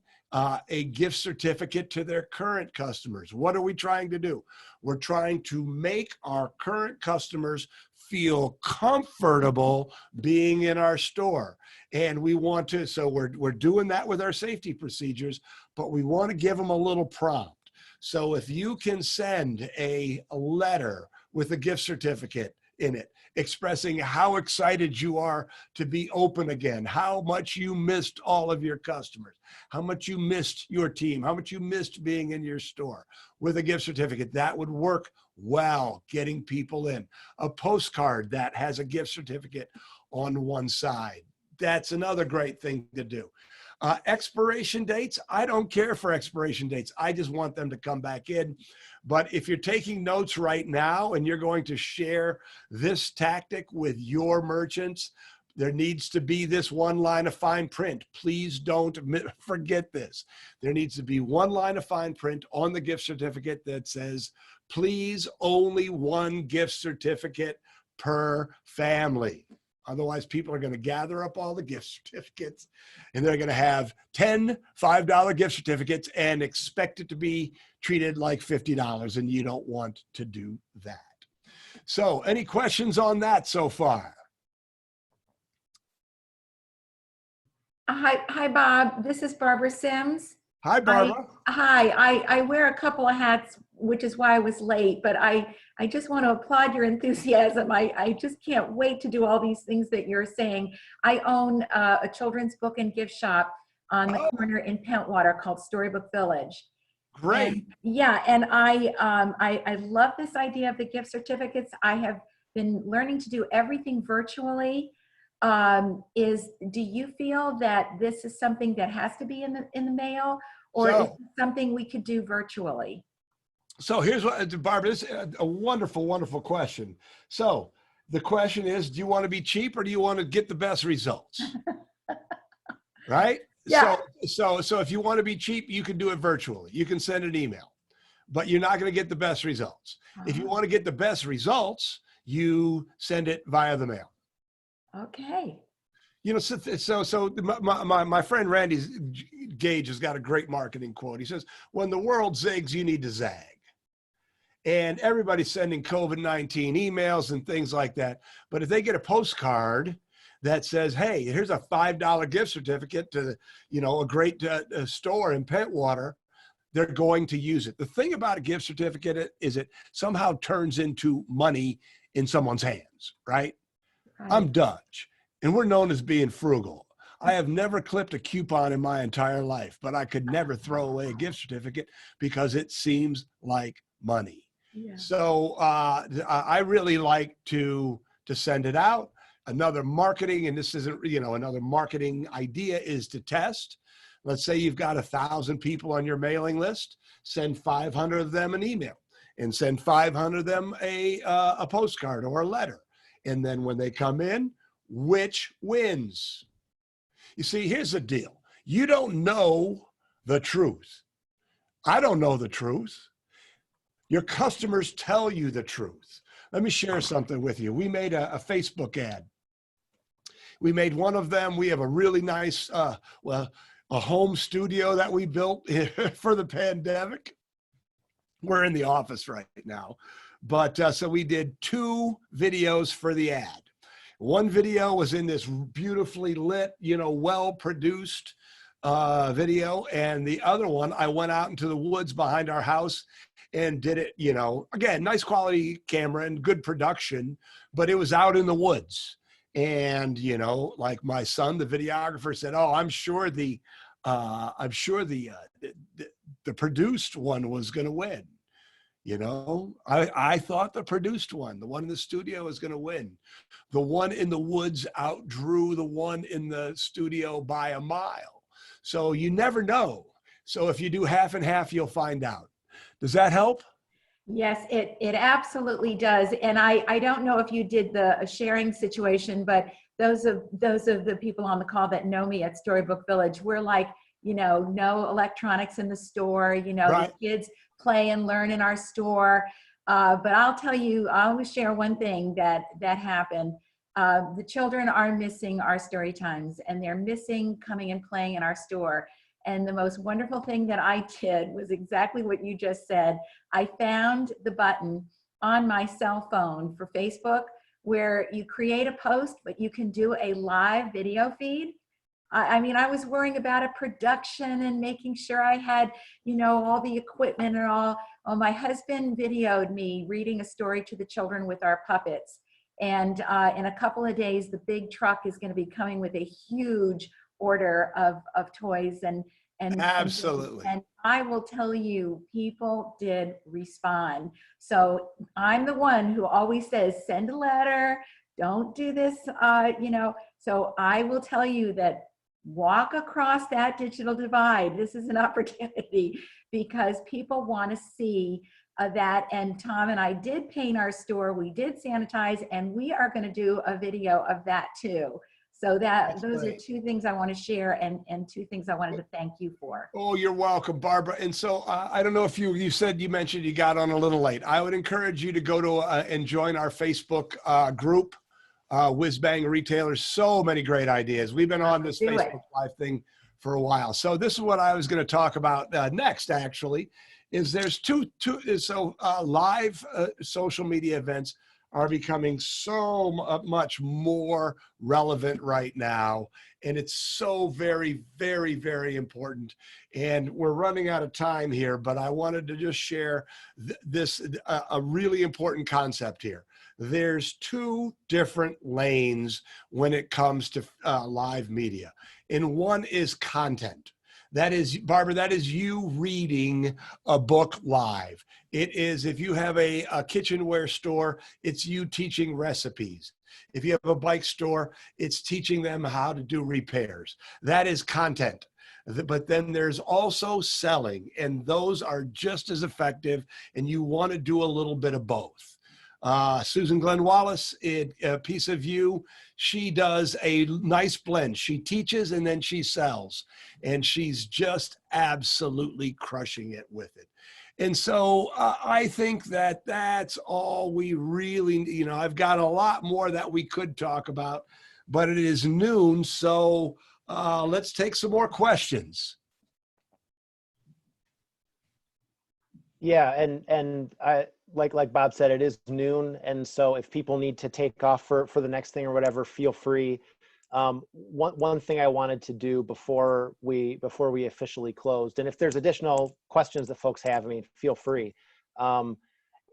S5: a gift certificate to their current customers. What are we trying to do? We're trying to make our current customers feel comfortable being in our store. And we want to, so we're doing that with our safety procedures, but we want to give them a little prompt. So if you can send a letter with a gift certificate in it, expressing how excited you are to be open again, how much you missed all of your customers, how much you missed your team, how much you missed being in your store, with a gift certificate, that would work well, getting people in. A postcard that has a gift certificate on one side, that's another great thing to do. Expiration dates, I don't care for expiration dates. I just want them to come back in. But if you're taking notes right now and you're going to share this tactic with your merchants, there needs to be this one line of fine print. Please don't forget this. There needs to be one line of fine print on the gift certificate that says, please, only one gift certificate per family. Otherwise, people are going to gather up all the gift certificates and they're going to have 10 $5 gift certificates and expect it to be treated like $50, and you don't want to do that. So any questions on that so far?
S7: Hi, Bob. This is Barbara Sims.
S5: Hi, Barbara.
S7: I wear a couple of hats, which is why I was late, but I just want to applaud your enthusiasm. I just can't wait to do all these things that you're saying. I own a children's book and gift shop on the corner in Pentwater called Storybook Village.
S5: Great.
S7: And, yeah, and I love this idea of the gift certificates. I have been learning to do everything virtually. Do you feel that this is something that has to be in the mail, or is it something we could do virtually?
S5: So here's what, Barbara, this is a wonderful, wonderful question. So the question is, do you want to be cheap or do you want to get the best results? Right?
S7: Yeah.
S5: So if you want to be cheap, you can do it virtually. You can send an email, but you're not going to get the best results. If you want to get the best results, you send it via the mail.
S7: Okay.
S5: You know, so my friend Randy Gage has got a great marketing quote. He says, when the world zigs, you need to zag. and everybody's sending COVID-19 emails and things like that. But if they get a postcard that says, hey, here's a $5 gift certificate to, a great store in Pentwater, they're going to use it. The thing about a gift certificate is it somehow turns into money in someone's hands, right? I'm Dutch, and we're known as being frugal. I have never clipped a coupon in my entire life, but I could never throw away a gift certificate because it seems like money.
S7: Yeah.
S5: So I really like to send it out. Another marketing, and this isn't, another marketing idea is to test. Let's say you've got 1,000 people on your mailing list, send 500 of them an email and send 500 of them a postcard or a letter. And then when they come in, which wins? You see, here's the deal. You don't know the truth. I don't know the truth. Your customers tell you the truth. Let me share something with you. We made a Facebook ad. We made one of them. We have a really nice, a home studio that we built for the pandemic. We're in the office right now. But so we did 2 videos for the ad. One video was in this beautifully lit, well-produced video. And the other one, I went out into the woods behind our house and did it, again, nice quality camera and good production, but it was out in the woods. And, like my son, the videographer, said, oh, I'm sure the produced one was going to win. I thought the produced one, the one in the studio, was going to win. The one in the woods outdrew the one in the studio by a mile. So you never know. So if you do half and half, you'll find out. Does that help?
S7: Yes, it absolutely does. And I don't know if you did the sharing situation, but those of the people on the call that know me at Storybook Village, we're like, no electronics in the store,
S5: Right.
S7: The kids play and learn in our store. But I'll tell you, I always share one thing that happened. The children are missing our story times, and they're missing coming and playing in our store. And the most wonderful thing that I did was exactly what you just said. I found the button on my cell phone for Facebook where you create a post, but you can do a live video feed. I mean, I was worrying about a production and making sure I had, all the equipment and all. Oh, my husband videoed me reading a story to the children with our puppets. And in a couple of days, the big truck is going to be coming with a huge order of toys and
S5: Absolutely.
S7: and I will tell you, people did respond. So I'm the one who always says, send a letter, don't do this, so I will tell you that walk across that digital divide. This is an opportunity because people want to see that. And Tom and I did paint our store, we did sanitize, and we are going to do a video of that too. So those are 2 things I want to share, and 2 things I wanted to thank you for.
S5: Oh, you're welcome, Barbara. And so I don't know if you mentioned you got on a little late. I would encourage you to go to and join our Facebook group, WhizBang Retailers. So many great ideas. We've been on this Facebook Live thing for a while. So this is what I was going to talk about next, actually, is there's live social media events are becoming so much more relevant right now. And it's so very, very, very important. And we're running out of time here, but I wanted to just share a really important concept here. There's 2 different lanes when it comes to live media. And one is content. That is, Barbara, that is you reading a book live. It is, if you have a kitchenware store, it's you teaching recipes. If you have a bike store, it's teaching them how to do repairs. That is content. But then there's also selling, and those are just as effective, and you want to do a little bit of both. Susan Glenn Wallace, a Piece of You, she does a nice blend. She teaches and then she sells, and she's just absolutely crushing it with it. And so I think that that's all we really, I've got a lot more that we could talk about, but it is noon. So let's take some more questions.
S1: Yeah, and like Bob said, it is noon. And so if people need to take off for the next thing or whatever, feel free. One thing I wanted to do before we officially closed, and if there's additional questions that folks have, I mean, feel free.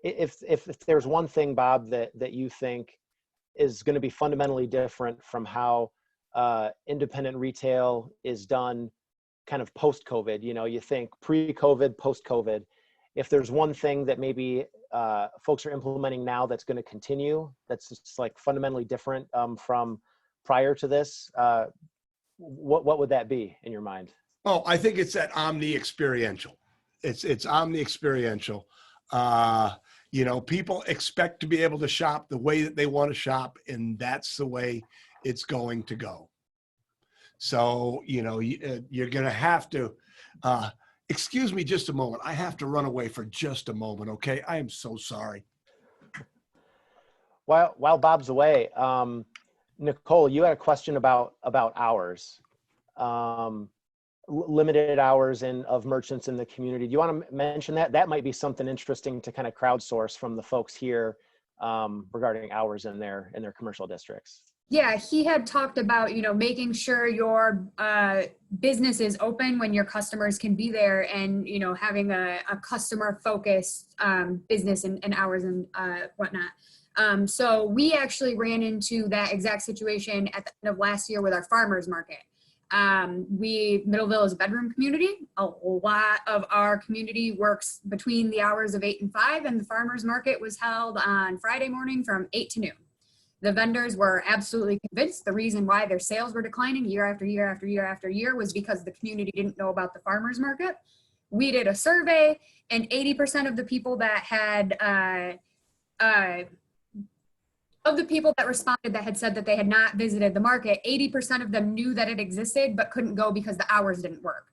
S1: If there's one thing, Bob, that you think is going to be fundamentally different from how independent retail is done kind of post-COVID, you know, you think pre-COVID, post-COVID, if there's one thing that maybe folks are implementing now that's going to continue, that's just like fundamentally different from prior to this, what would that be in your mind?
S5: Oh, I think it's that omni-experiential. It's omni-experiential. You know, people expect to be able to shop the way that they want to shop, and that's the way it's going to go. So, you know, you're going to have to, excuse me just a moment. I have to run away for just a moment, okay? I am so sorry.
S1: While Bob's away, Nicole, you had a question about hours, limited hours of merchants in the community. Do you want to mention that? That might be something interesting to kind of crowdsource from the folks here regarding hours in their commercial districts.
S6: Yeah, he had talked about, you know, making sure your business is open when your customers can be there, and, you know, having a customer focused business and hours and whatnot. So we actually ran into that exact situation at the end of last year with our farmers market. Middleville is a bedroom community. A lot of our community works between the hours of 8 and 5, and the farmers market was held on Friday morning from 8 to noon. The vendors were absolutely convinced the reason why their sales were declining year after year after year after year was because the community didn't know about the farmers market. We did a survey, and 80% of the people that had of the people that responded that had said that they had not visited the market, 80% of them knew that it existed but couldn't go because the hours didn't work.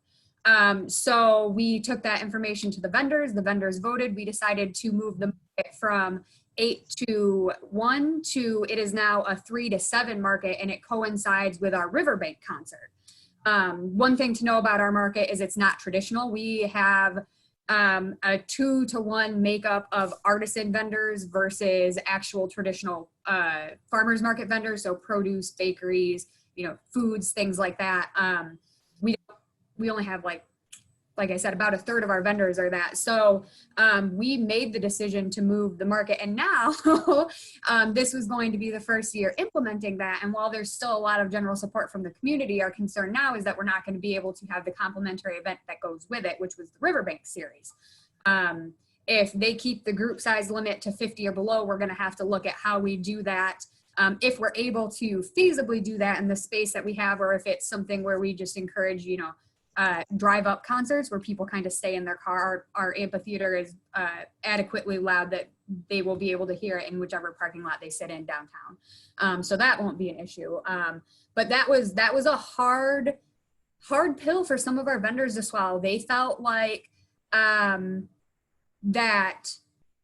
S6: So we took that information to the vendors voted. We decided to move the market from 8 to 1 to, it is now a 3 to 7 market, and it coincides with our Riverbank concert. One thing to know about our market is it's not traditional. We have a 2 to 1 makeup of artisan vendors versus actual traditional farmers market vendors. So produce, bakeries, you know, foods, things like that. We only have like I said, about a third of our vendors are that. So we made the decision to move the market, and now this was going to be the first year implementing that. And while there's still a lot of general support from the community, our concern now is that we're not going to be able to have the complimentary event that goes with it, which was the Riverbank series. If they keep the group size limit to 50 or below, we're going to have to look at how we do that. If we're able to feasibly do that in the space that we have, or if it's something where we just encourage, you know, drive up concerts where people kind of stay in their car. Our amphitheater is adequately loud that they will be able to hear it in whichever parking lot they sit in downtown. So that won't be an issue. But that was a hard pill for some of our vendors to swallow. They felt like that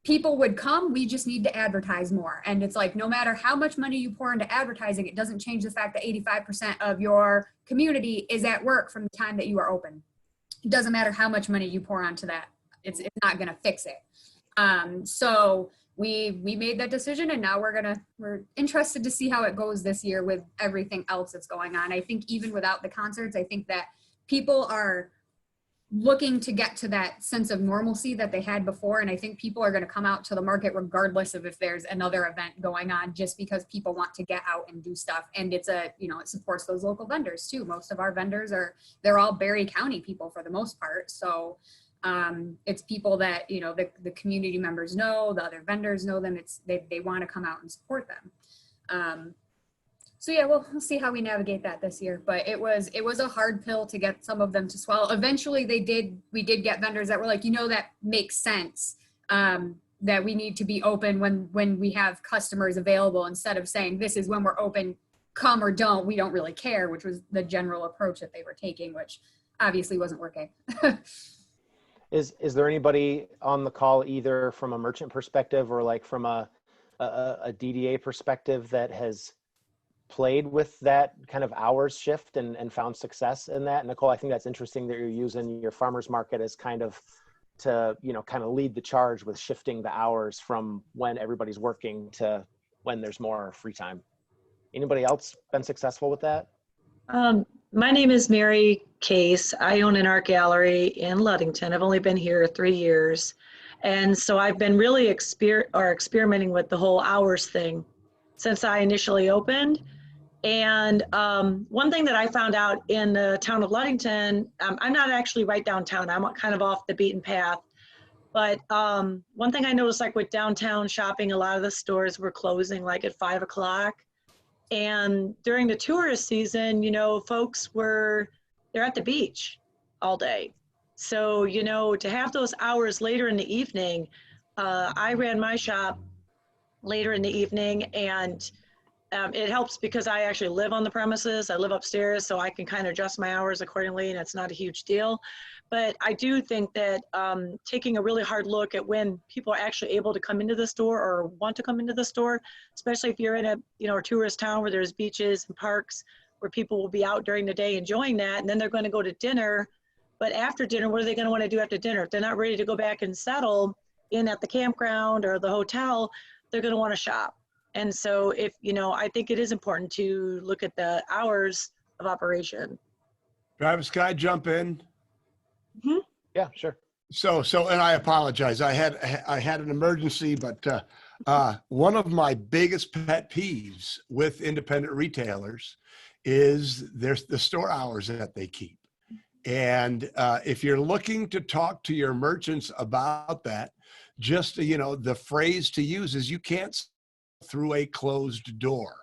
S6: people would come, we just need to advertise more. And it's like, no matter how much money you pour into advertising, it doesn't change the fact that 85% of your community is at work from the time that you are open. It doesn't matter how much money you pour onto that. It's not gonna fix it. So we made that decision, and now we're interested to see how it goes this year with everything else that's going on. I think even without the concerts, I think that people are looking to get to that sense of normalcy that they had before. And I think people are going to come out to the market regardless of if there's another event going on, just because people want to get out and do stuff. And it's it supports those local vendors too. Most of our vendors they're all Berry County people for the most part. So it's people that, you know, the community members know, the other vendors know them. They want to come out and support them. So yeah, we'll see how we navigate that this year. But it was a hard pill to get some of them to swallow. Eventually we did get vendors that were like, you know, that makes sense, that we need to be open when we have customers available, instead of saying this is when we're open, come or don't, we don't really care, which was the general approach that they were taking, which obviously wasn't working.
S1: Is there anybody on the call, either from a merchant perspective or like from a DDA perspective, that has played with that kind of hours shift and found success in that? Nicole, I think that's interesting that you're using your farmers market as kind of to, you know, kind of lead the charge with shifting the hours from when everybody's working to when there's more free time. Anybody else been successful with that?
S8: My name is Mary Case. I own an art gallery in Ludington. I've only been here 3 years. And so I've been really experimenting with the whole hours thing since I initially opened. And one thing that I found out in the town of Ludington, I'm not actually right downtown. I'm kind of off the beaten path. But one thing I noticed, like with downtown shopping, a lot of the stores were closing like at 5 o'clock. And during the tourist season, you know, folks they're at the beach all day. So, you know, to have those hours later in the evening, I ran my shop later in the evening, and it helps because I actually live on the premises. I live upstairs, so I can kind of adjust my hours accordingly, and it's not a huge deal. But I do think that taking a really hard look at when people are actually able to come into the store or want to come into the store, especially if you're in a, you know, a tourist town where there's beaches and parks where people will be out during the day enjoying that, and then they're going to go to dinner. But after dinner, what are they going to want to do after dinner? If they're not ready to go back and settle in at the campground or the hotel, they're going to want to shop. And so if, you know, I think it is important to look at the hours of operation.
S5: Travis, can I jump in?
S8: Mm-hmm.
S1: Yeah, sure.
S5: So, and I apologize. I had an emergency, but one of my biggest pet peeves with independent retailers is there's the store hours that they keep. And if you're looking to talk to your merchants about that, just, you know, the phrase to use is you can't sell through a closed door.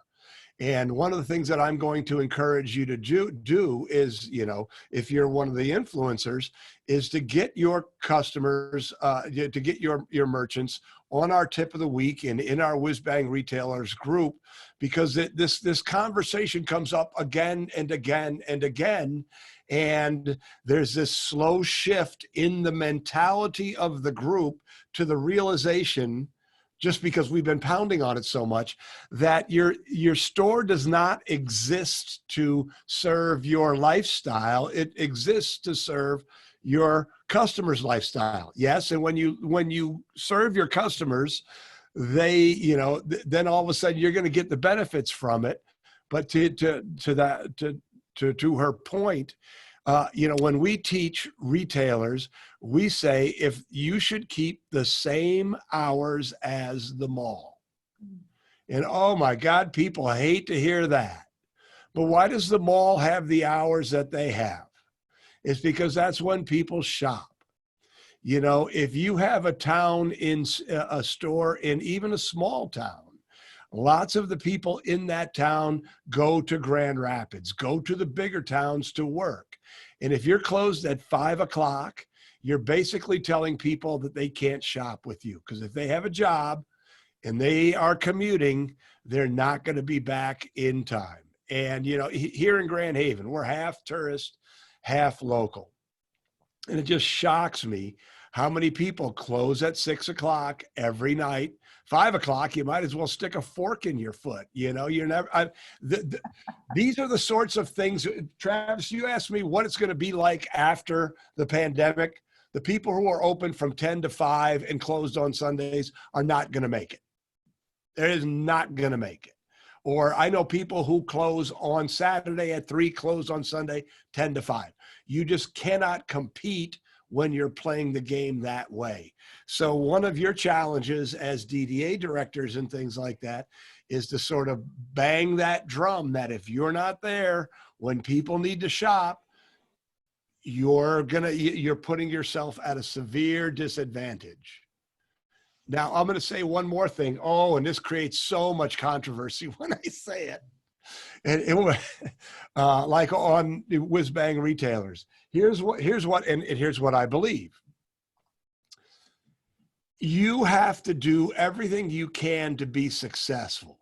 S5: And one of the things that I'm going to encourage you to do is, you know, if you're one of the influencers, is to get your customers, to get your merchants on our tip of the week and in our WhizBang retailers group, because this conversation comes up again and again and again. And there's this slow shift in the mentality of the group to the realization, just because we've been pounding on it so much, that your store does not exist to serve your lifestyle. It exists to serve your customers' lifestyle. Yes, and when you serve your customers, they, you know, then all of a sudden you're going to get the benefits from it. But to her point, you know, when we teach retailers, we say if you should keep the same hours as the mall. And oh my God, people hate to hear that. But why does the mall have the hours that they have? It's because that's when people shop. You know, if you have a town in a store in even a small town, lots of the people in that town go to Grand Rapids, go to the bigger towns to work. And if you're closed at 5 o'clock, you're basically telling people that they can't shop with you, because if they have a job and they are commuting, they're not going to be back in time. And, you know, here in Grand Haven, we're half tourist, half local. And it just shocks me how many people close at 6 o'clock every night. 5 o'clock, you might as well stick a fork in your foot. You know, you're never, these are the sorts of things. Travis, you asked me what it's going to be like after the pandemic. The people who are open from 10 to 5 and closed on Sundays are not going to make it. It is not going to make it. Or I know people who close on Saturday at 3, close on Sunday, 10 to 5. You just cannot compete when you're playing the game that way. So one of your challenges as DDA directors and things like that is to sort of bang that drum that if you're not there when people need to shop, you're putting yourself at a severe disadvantage. Now I'm going to say one more thing. Oh, and this creates so much controversy when I say it. And it was like on WhizBang retailers. Here's what I believe. You have to do everything you can to be successful,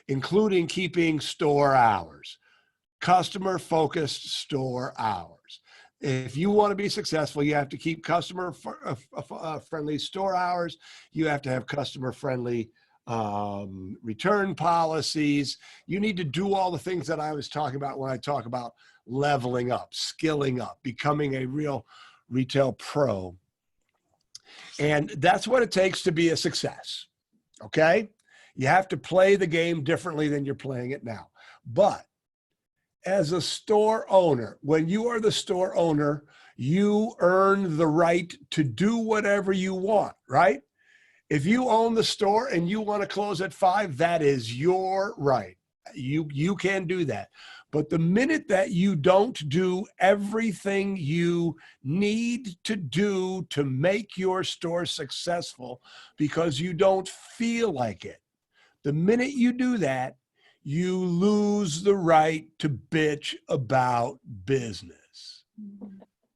S5: including keeping store hours, customer-focused store hours. If you want to be successful, you have to keep customer-friendly store hours. You have to have customer-friendly return policies. You need to do all the things that I was talking about when I talk about leveling up, skilling up, becoming a real retail pro. And that's what it takes to be a success. Okay? You have to play the game differently than you're playing it now. But as a store owner, when you are the store owner, you earn the right to do whatever you want, right? If you own the store and you want to close at 5, that is your right. You can do that. But the minute that you don't do everything you need to do to make your store successful because you don't feel like it, the minute you do that, you lose the right to bitch about business.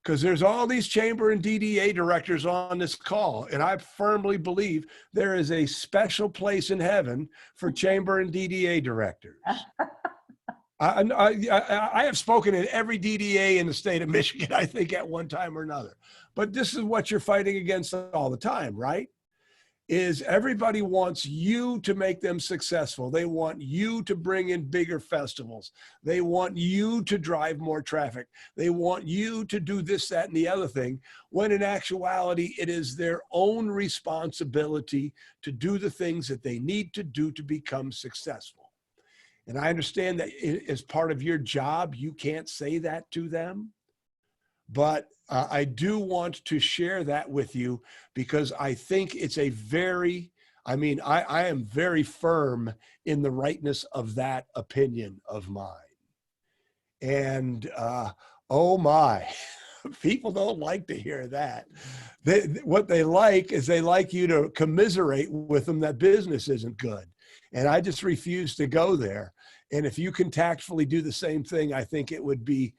S5: Because there's all these chamber and DDA directors on this call, and I firmly believe there is a special place in heaven for chamber and DDA directors. I have spoken in every DDA in the state of Michigan, I think, at one time or another. But this is what you're fighting against all the time, right? Is everybody wants you to make them successful. They want you to bring in bigger festivals. They want you to drive more traffic. They want you to do this, that, and the other thing, when in actuality, it is their own responsibility to do the things that they need to do to become successful. And I understand that as part of your job, you can't say that to them. But I do want to share that with you because I think it's a very, I am very firm in the rightness of that opinion of mine. And oh my, people don't like to hear that. What they like is they like you to commiserate with them that business isn't good. And I just refuse to go there. And if you can tactfully do the same thing, I think it would be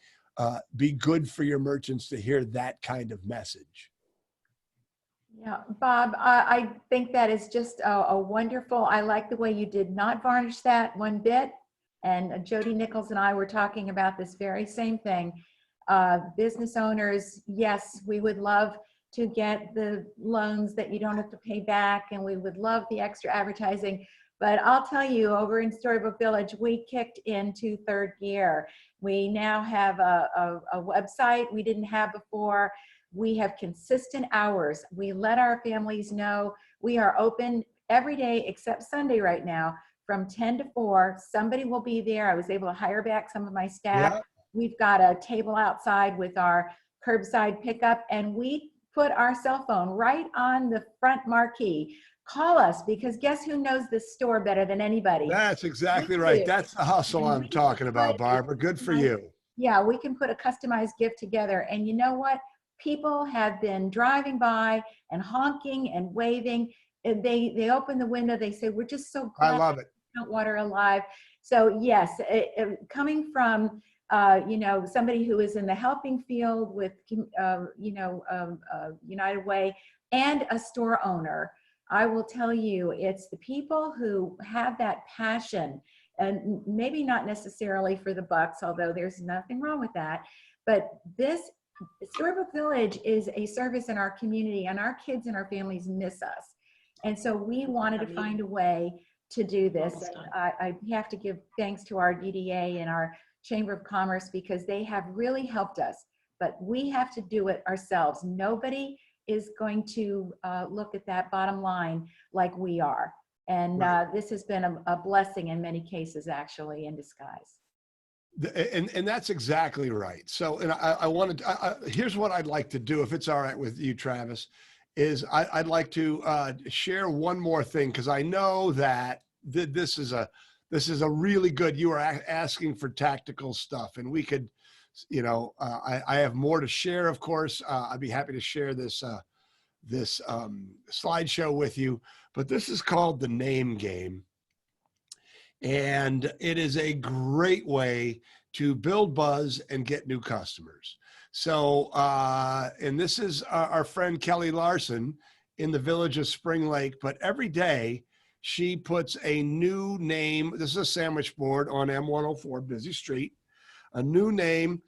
S5: good for your merchants to hear that kind of message.
S7: Yeah, Bob, I think that is just a wonderful, I like the way you did not varnish that one bit. And Jody Nichols and I were talking about this very same thing. Business owners, yes, we would love to get the loans that you don't have to pay back, and we would love the extra advertising. But I'll tell you, over in Storybook Village, we kicked into third gear. We now have a website we didn't have before. We have consistent hours. We let our families know we are open every day except Sunday right now from 10 to 4. Somebody will be there. I was able to hire back some of my staff.
S5: Yeah.
S7: We've got a table outside with our curbside pickup, and we put our cell phone right on the front marquee. Call us, because guess who knows this store better than anybody?
S5: That's exactly right. That's the hustle I'm talking about, Barbara. Good for you.
S7: Yeah, we can put a customized gift together. And you know what? People have been driving by and honking and waving. And they open the window. They say, "We're just so glad
S5: I love it.
S7: Water alive." So yes, coming from somebody who is in the helping field with United Way and a store owner, I will tell you, it's the people who have that passion, and maybe not necessarily for the bucks, although there's nothing wrong with that. But this Storybook Village is a service in our community, and our kids and our families miss us. And so we wanted to find a way to do this. And I have to give thanks to our DDA and our Chamber of Commerce, because they have really helped us. But we have to do it ourselves. Nobody is going to look at that bottom line like we are. And this has been a blessing in many cases, actually, in disguise.
S5: And that's exactly right. So, and I wanted, here's what I'd like to do, if it's all right with you, Travis, is I'd like to share one more thing, because I know that this is a really good, you are asking for tactical stuff, and we could, I have more to share, of course. I'd be happy to share this slideshow with you, but this is called the name game. And it is a great way to build buzz and get new customers. So, and this is our friend Kelly Larson in the village of Spring Lake, but every day she puts a new name. This is a sandwich board on M104 Busy Street, a new name.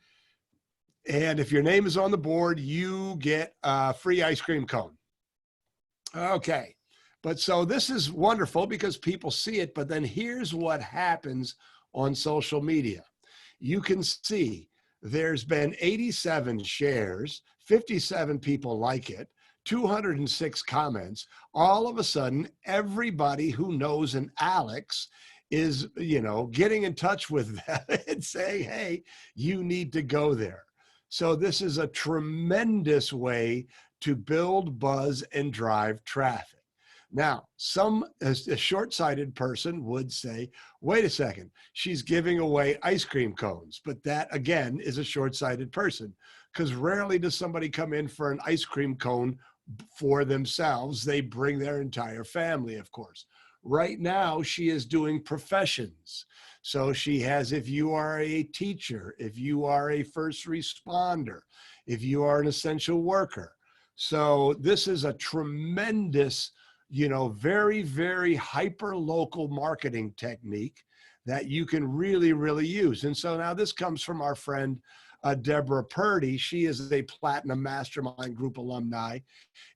S5: And if your name is on the board, you get a free ice cream cone. Okay. But so this is wonderful because people see it, but then here's what happens on social media. You can see there's been 87 shares, 57 people like it, 206 comments. All of a sudden, everybody who knows an Alex is, getting in touch with them and saying, hey, you need to go there. So this is a tremendous way to build buzz and drive traffic. Now, a short-sighted person would say, wait a second, she's giving away ice cream cones. But that, again, is a short-sighted person, because rarely does somebody come in for an ice cream cone for themselves. They bring their entire family, of course. Right now, she is doing professions. So she has, if you are a teacher, if you are a first responder, if you are an essential worker. So this is a tremendous, very, very hyper local marketing technique that you can really, really use. And so now this comes from our friend, Deborah Purdy. She is a Platinum Mastermind Group alumni,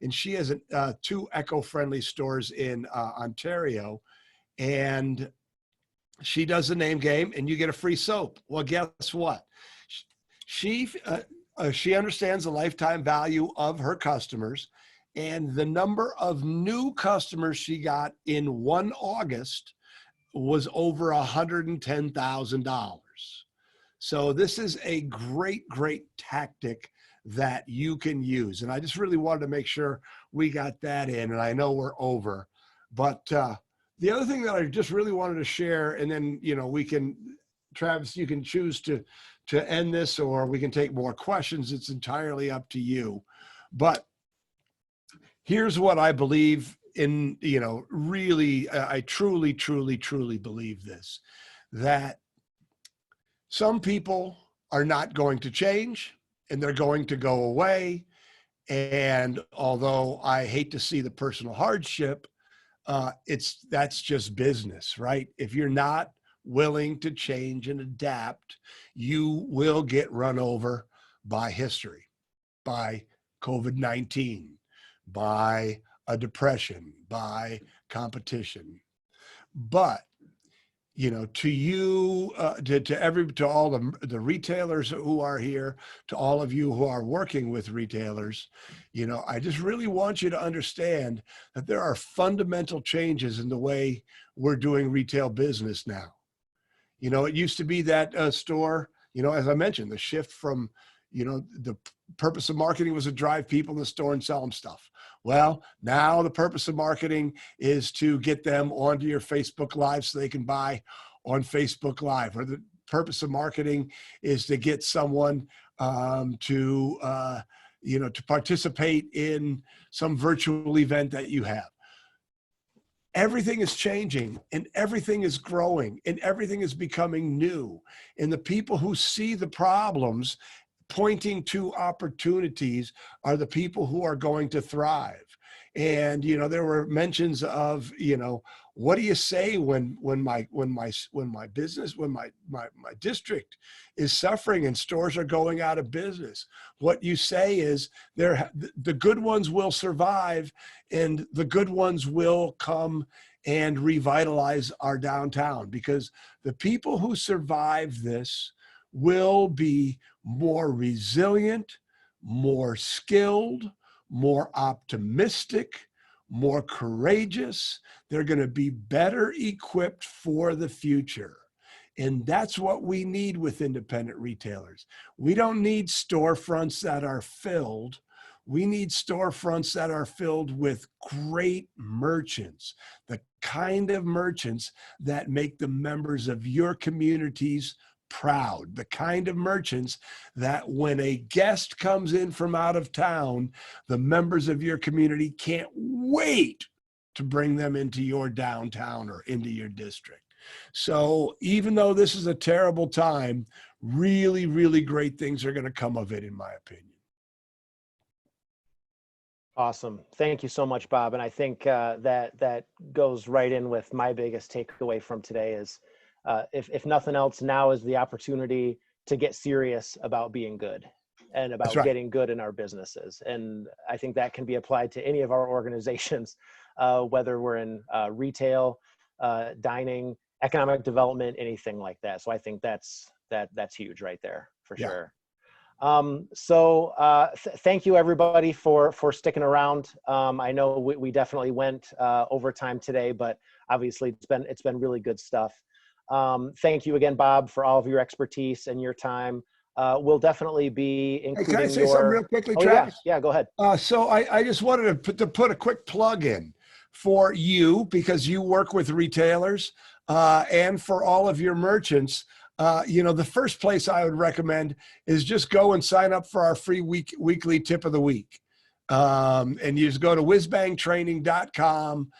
S5: and she has 2 eco-friendly stores in Ontario, and she does the name game and you get a free soap. Well, guess what? She understands the lifetime value of her customers, and the number of new customers she got in 1 August was over $110,000. So this is a great, great tactic that you can use. And I just really wanted to make sure we got that in, and I know we're over. But the other thing that I just really wanted to share, and then, we can, Travis, you can choose to end this, or we can take more questions. It's entirely up to you. But here's what I believe in, really, I truly, truly, truly believe this, that some people are not going to change and they're going to go away. And although I hate to see the personal hardship, that's just business, right? If you're not willing to change and adapt, you will get run over by history, by COVID-19, by a depression, by competition. But to you, to all the retailers who are here, to all of you who are working with retailers, I just really want you to understand that there are fundamental changes in the way we're doing retail business now. It used to be that store, as I mentioned, the shift from, the purpose of marketing was to drive people in the store and sell them stuff. Well, now the purpose of marketing is to get them onto your Facebook Live so they can buy on Facebook Live. Or the purpose of marketing is to get someone to participate in some virtual event that you have. Everything is changing and everything is growing and everything is becoming new. And the people who see the problems pointing to opportunities are the people who are going to thrive. And, there were mentions of, what do you say when my district is suffering and stores are going out of business? What you say is the good ones will survive and the good ones will come and revitalize our downtown, because the people who survive this will be more resilient, more skilled, more optimistic, more courageous. They're going to be better equipped for the future. And that's what we need with independent retailers. We don't need storefronts that are filled. We need storefronts that are filled with great merchants, the kind of merchants that make the members of your communities proud, the kind of merchants that when a guest comes in from out of town, the members of your community can't wait to bring them into your downtown or into your district. So even though this is a terrible time, really, really great things are going to come of it, in my opinion.
S1: Awesome. Thank you so much, Bob. And I think that goes right in with my biggest takeaway from today is, if nothing else, now is the opportunity to get serious about being good and about getting good in our businesses. And I think that can be applied to any of our organizations, whether we're in retail, dining, economic development, anything like that. So I think that's huge right there for sure. Thank you everybody for sticking around. I know we definitely went overtime today, but obviously it's been really good stuff. Thank you again, Bob, for all of your expertise and your time. We'll definitely be
S5: Hey,
S1: including
S5: can I say something real quickly,
S1: Oh,
S5: Travis?
S1: yeah, go ahead.
S5: So I just wanted to put a quick plug in for you, because you work with retailers, and for all of your merchants. The first place I would recommend is just go and sign up for our free weekly tip of the week. And you just go to whizbangtraining.com.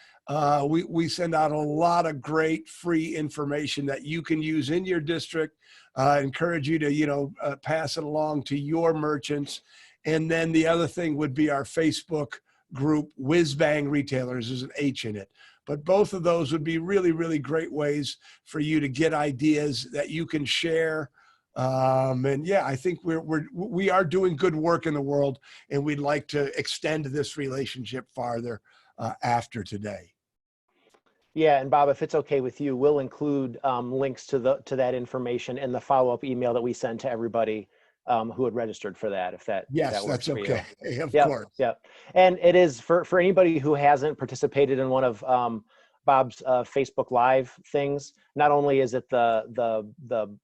S5: We send out a lot of great free information that you can use in your district. Encourage you to, pass it along to your merchants. And then the other thing would be our Facebook group, WhizBang Retailers. There's an H in it. But both of those would be really, really great ways for you to get ideas that you can share. And yeah, I think we are doing good work in the world, and we'd like to extend this relationship farther after today.
S1: Yeah, and Bob, if it's okay with you, we'll include links to that information in the follow-up email that we send to everybody who had registered for that, if that
S5: Yes,
S1: works
S5: that's
S1: for
S5: okay.
S1: you.
S5: Of
S1: Yep,
S5: course.
S1: yep. And it is for anybody who hasn't participated in one of Bob's Facebook Live things. Not only is it the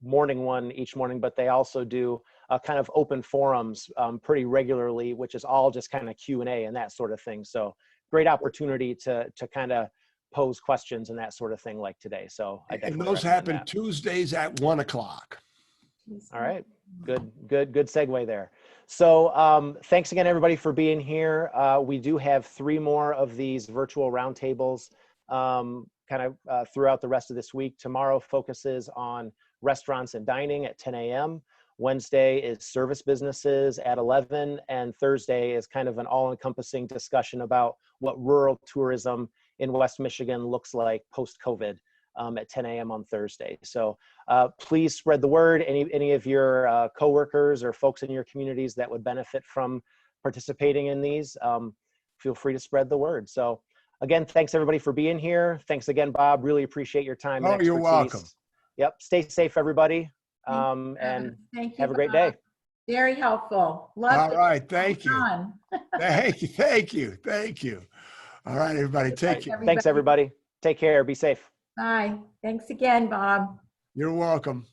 S1: morning one each morning, but they also do kind of open forums pretty regularly, which is all just kind of Q&A and that sort of thing. So great opportunity to kind of pose questions and that sort of thing like today. So I definitely
S5: And those
S1: recommend
S5: happen
S1: that.
S5: Tuesdays at 1 o'clock.
S1: All right, good segue there. So thanks again, everybody, for being here. We do have 3 more of these virtual roundtables throughout the rest of this week. Tomorrow focuses on restaurants and dining at 10 a.m. Wednesday is service businesses at 11, and Thursday is kind of an all-encompassing discussion about what rural tourism in West Michigan looks like post-COVID at 10 a.m. on Thursday. So please spread the word. Any of your coworkers or folks in your communities that would benefit from participating in these, feel free to spread the word. So again, thanks everybody for being here. Thanks again, Bob. Really appreciate your time and expertise.
S5: You're welcome.
S1: Yep. Stay safe, everybody.
S7: Thank you,
S1: Have a great day.
S7: Very helpful.
S5: All right. Thank you.
S7: Fun.
S5: Thank you. All right, everybody. Take care.
S1: Thanks, everybody. Take care. Be safe.
S7: Bye. Thanks again, Bob.
S5: You're welcome.